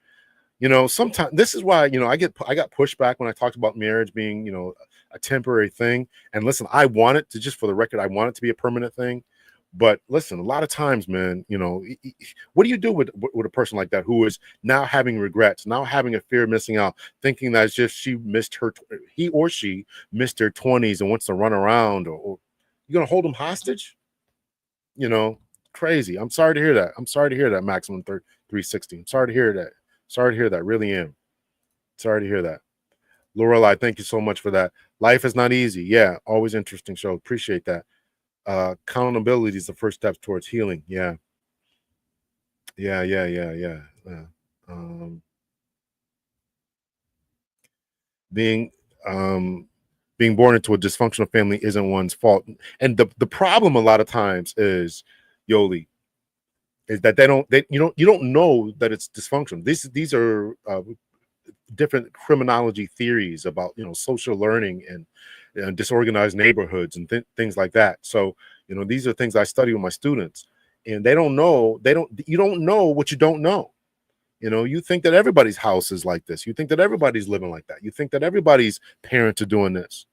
Sometimes this is why, I got pushback when I talked about marriage being, a temporary thing. And listen, I want it to, just for the record, I want it to be a permanent thing. But listen, a lot of times, man, what do you do with a person like that who is now having regrets, now having a fear of missing out, thinking that it's just he or she missed their 20s and wants to run around, or you're gonna hold them hostage? Crazy. I'm sorry to hear that. I'm sorry to hear that, Maximum 360. I'm sorry to hear that. Sorry to hear that. Really am. Sorry to hear that. Lorelai, thank you so much for that. Life is not easy. Yeah, always interesting show. Appreciate that. Accountability is the first step towards healing. Yeah. Being born into a dysfunctional family isn't one's fault. And the problem a lot of times is, Yoli, is that you don't know that it's dysfunction. These are different criminology theories about social learning and disorganized neighborhoods and things like that. So these are things I study with my students, and you don't know what you don't know. You think that everybody's house is like this. You think that everybody's living like that. You think that everybody's parents are doing this,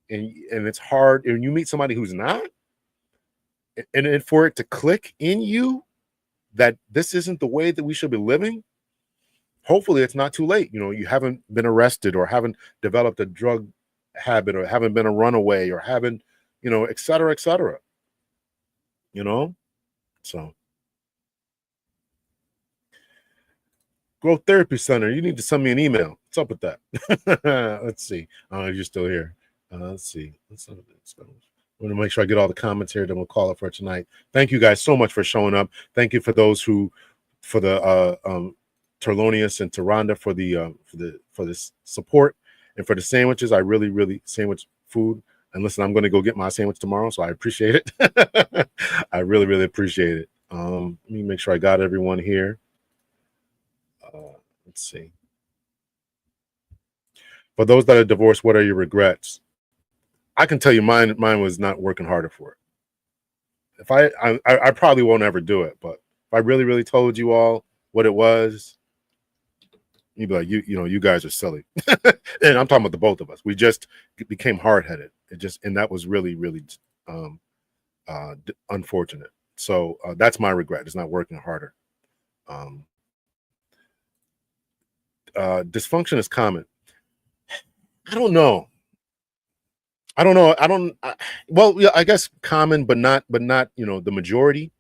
and it's hard. And you meet somebody who's not, and for it to click in you that this isn't the way that we should be living. Hopefully it's not too late. You haven't been arrested or haven't developed a drug habit or haven't been a runaway or haven't, et cetera, et cetera. So Growth Therapy Center, you need to send me an email. What's up with that? Let's see. You're still here. Let's see. I want to make sure I get all the comments here, then we'll call it for tonight. Thank you guys so much for showing up. Thank you for those for the Terlonius and Taronda for the support and for the sandwiches. I really sandwich food. And listen, I'm going to go get my sandwich tomorrow, so I appreciate it. I really appreciate it. Let me make sure I got everyone here. Let's see. For those that are divorced, what are your regrets? I can tell you mine was not working harder for it. If I probably won't ever do it, but if I really told you all what it was, you'd be like, you guys are silly. And I'm talking about the both of us. We just became hard-headed. And that was really unfortunate. So that's my regret. It's not working harder. Dysfunction is common. I don't know. Well, yeah, I guess common, but not the majority.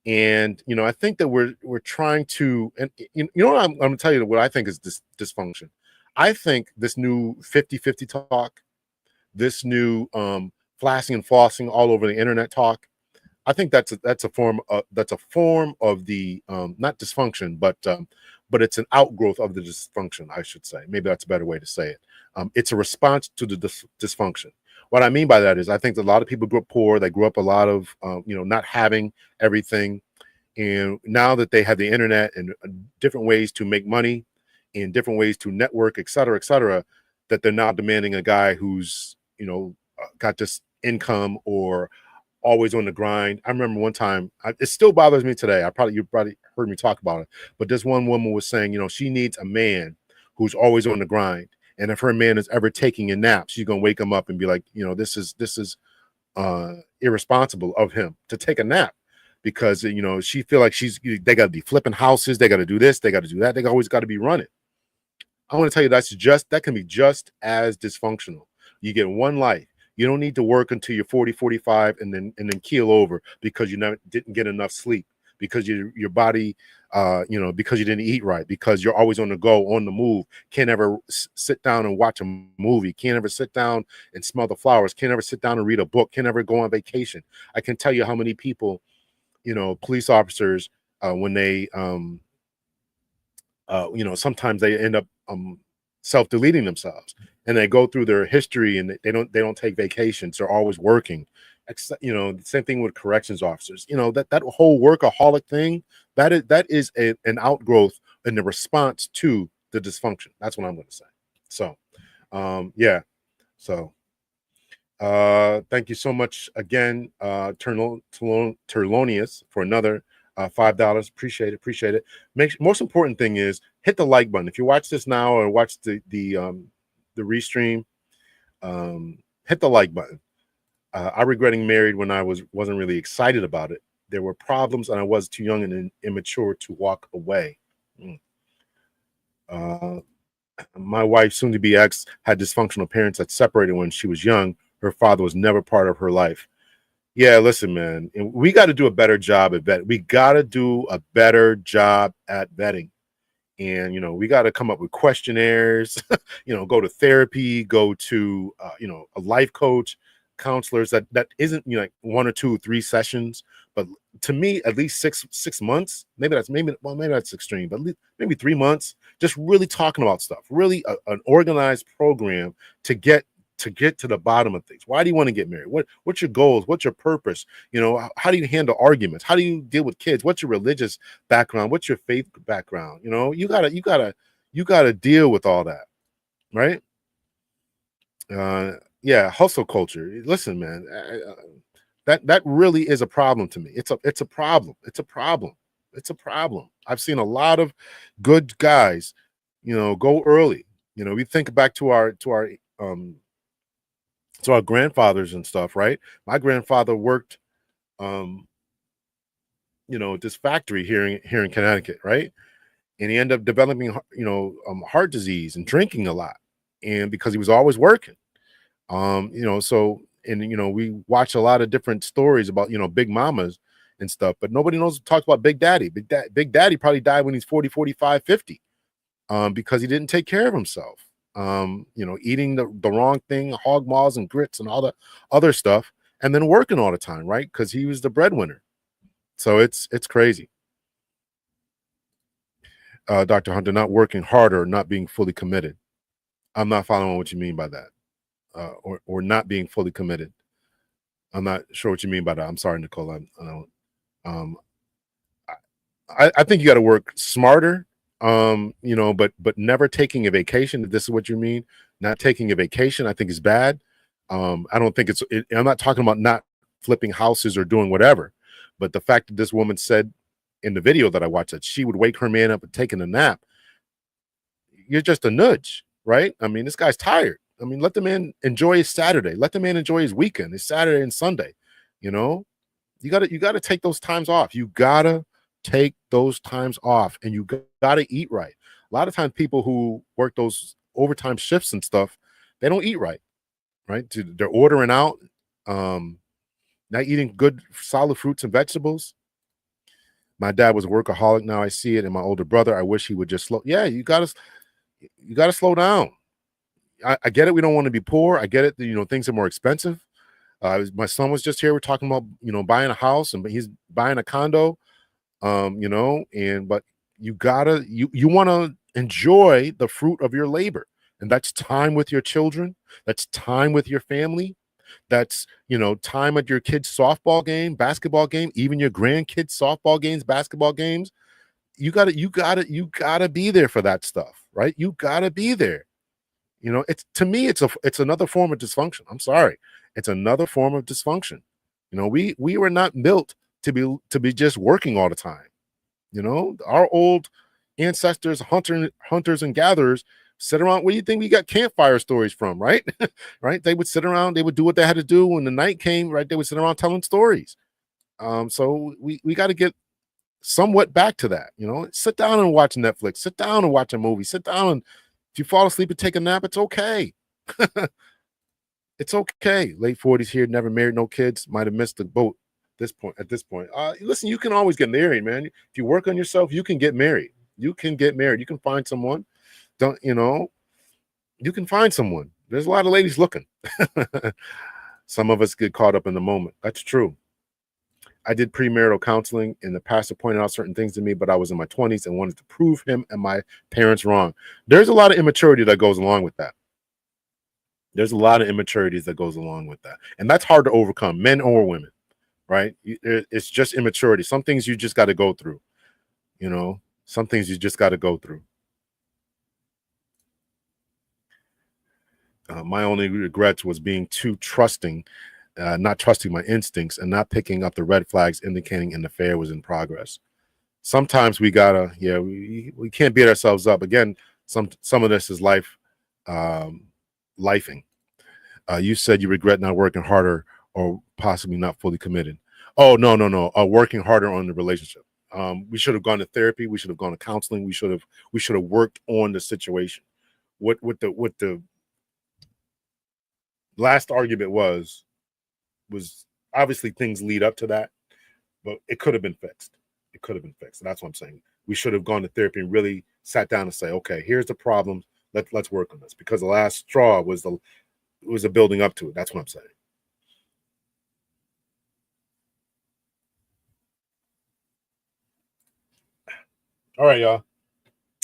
And I think that we're trying to, and what I'm going to tell you what I think is dysfunction. I think this new 50-50 talk, this new flashing and flossing all over the internet talk, I think that's a form of the not dysfunction, but it's an outgrowth of the dysfunction, I should say. Maybe that's a better way to say it. It's a response to the dysfunction. What I mean by that is I think that a lot of people grew up poor. They grew up a lot of, not having everything. And now that they have the internet and different ways to make money and different ways to network, et cetera, that they're now demanding a guy who's, got this income or always on the grind. I remember one time, it still bothers me today. You probably heard me talk about it, but this one woman was saying, she needs a man who's always on the grind. And if her man is ever taking a nap, she's going to wake him up and be like, this is irresponsible of him to take a nap because she feel like they got to be flipping houses, they got to do this, they got to do that, they always got to be running. I want to tell you that can be just as dysfunctional. You get one life. You don't need to work until you're 40, 45 and then keel over because you didn't get enough sleep, because your body because you didn't eat right, because you're always on the go, on the move, can't ever sit down and watch a movie, can't ever sit down and smell the flowers, can't ever sit down and read a book, can't ever go on vacation. I can tell you how many people, police officers, when they sometimes they end up self-deleting themselves, and they go through their history and they don't take vacations. They're always working. The same thing with corrections officers. That whole workaholic thing, that is an outgrowth and the response to the dysfunction. That's what I'm going to say. So, yeah. So, thank you so much again, Terlonius, for another $5. Appreciate it. Most important thing is hit the like button. If you watch this now or watch the restream, hit the like button. I regretting married when I wasn't really excited about it. There were problems and I was too young and immature to walk away. My wife, soon to be ex, had dysfunctional parents that separated when she was young. Her father was never part of her life. Yeah, listen, man, we got to do a better job at vetting. We got to do a better job at vetting. And, we got to come up with questionnaires, go to therapy, go to, a life coach, counselors. That isn't, like 1 or 2 or 3 sessions. But to me, at least six months, maybe that's extreme, but maybe 3 months, just really talking about stuff, really an organized program to get to the bottom of things. Why do you want to get married? What's your goals? What's your purpose? How do you handle arguments? How do you deal with kids? What's your religious background? What's your faith background? You gotta deal with all that, right? Yeah, hustle culture. Listen, man, that really is a problem to me. It's a problem. I've seen a lot of good guys, go early. We think back to our grandfathers and stuff, right? My grandfather worked, this factory here in Connecticut, right? And he ended up developing, heart disease and drinking a lot, and because he was always working, so, and we watch a lot of different stories about big mamas and stuff, but nobody talks about Big Daddy. Big Daddy probably died when he's 40, 45, 50, because he didn't take care of himself. Eating the wrong thing, hog maws and grits and all the other stuff, and then working all the time, right? Because he was the breadwinner. So it's crazy. Dr. Hunter, not working harder, not being fully committed. I'm not following what you mean by that. Or not being fully committed. I'm not sure what you mean by that. I'm sorry, Nicole. I think you got to work smarter. But never taking a vacation, if this is what you mean. Not taking a vacation, I think, is bad. I don't think I'm not talking about not flipping houses or doing whatever, but the fact that this woman said in the video that I watched that she would wake her man up and taking a nap, you're just a nudge, right? I mean, this guy's tired. I mean, let the man enjoy his Saturday. Let the man enjoy his weekend, his Saturday and Sunday. You gotta take those times off. You gotta take those times off, and you gotta eat right. A lot of times people who work those overtime shifts and stuff, they don't eat right. They're ordering out, not eating good solid fruits and vegetables. My dad was a workaholic. Now I see it in my older brother. I wish he would just slow. Yeah, you gotta slow down. I get it. We don't want to be poor. I get it. Things are more expensive. My son was just here. We're talking about, buying a house, and he's buying a condo, but you want to enjoy the fruit of your labor. And that's time with your children. That's time with your family. That's, time at your kids' softball game, basketball game, even your grandkids' softball games, basketball games. You gotta be there for that stuff, right? You gotta be there. It's, to me, it's another form of dysfunction. I'm sorry. It's another form of dysfunction. We were not built to be just working all the time. Our old ancestors, hunters and gatherers, Sit around. Where do you think we got campfire stories from, right? Right? They would sit around, they would do what they had to do. When the night came, right, they would sit around telling stories. So we got to get somewhat back to that. Sit down and watch Netflix, sit down and watch a movie, sit down, and if you fall asleep and take a nap, it's okay. It's okay. Late 40s here, never married, no kids, might have missed the boat at this point. Listen, you can always get married, man. If you work on yourself, you can get married. You can get married. You can find someone. You can find someone. There's a lot of ladies looking. Some of us get caught up in the moment. That's true. I did premarital counseling, and the pastor pointed out certain things to me, but I was in my 20s and wanted to prove him and my parents wrong. There's a lot of immaturity that goes along with that. There's a lot of immaturities that goes along with that. And that's hard to overcome, men or women, right? It's just immaturity. Some things you just got to go through. Some things you just got to go through. My only regrets was being too trusting, not trusting my instincts, and not picking up the red flags indicating an affair was in progress. Sometimes we gotta, we can't beat ourselves up. Again, some of this is life, lifing. You said you regret not working harder or possibly not fully committed. Oh, no. Working harder on the relationship. We should have gone to therapy. We should have gone to counseling. We should have worked on the situation. What the last argument was obviously things lead up to that, but it could have been fixed. It could have been fixed. And that's what I'm saying. We should have gone to therapy and really sat down and say, okay, here's the problem. Let's work on this, because the last straw was a building up to it. That's what I'm saying. All right, y'all.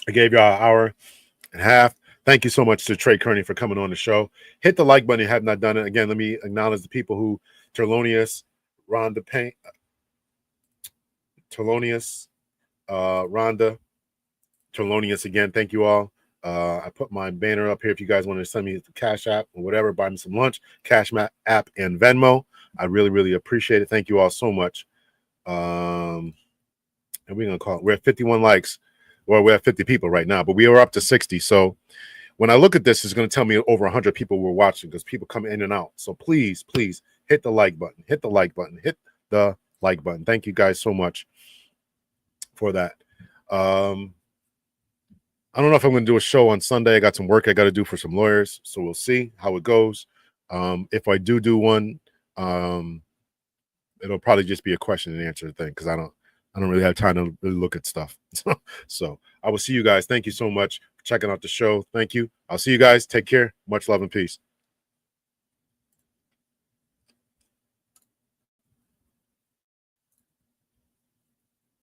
I gave y'all an hour and a half. Thank you so much to Trey Kearney for coming on the show. Hit the like button if you have not done it. Again, let me acknowledge the people who, Terlonius, Rhonda Paint, Terlonius, Rhonda, Terlonius again. Thank you all. I put my banner up here if you guys want to send me the Cash App or whatever, buy me some lunch, Cash App and Venmo. I really, really appreciate it. Thank you all so much. And we're at 51 likes. Well, we're at 50 people right now, but we are up to 60. So when I look at this, it's going to tell me over 100 people were watching, because people come in and out. So please hit the like button. Hit the like button. Hit the like button. Thank you guys so much for that. I don't know if I'm going to do a show on Sunday. I got some work I got to do for some lawyers, so we'll see how it goes. If I do one, it'll probably just be a question and answer thing, because I don't really have time to really look at stuff. So I will see you guys. Thank you so much for checking out the show. Thank you. I'll see you guys. Take care. Much love and peace.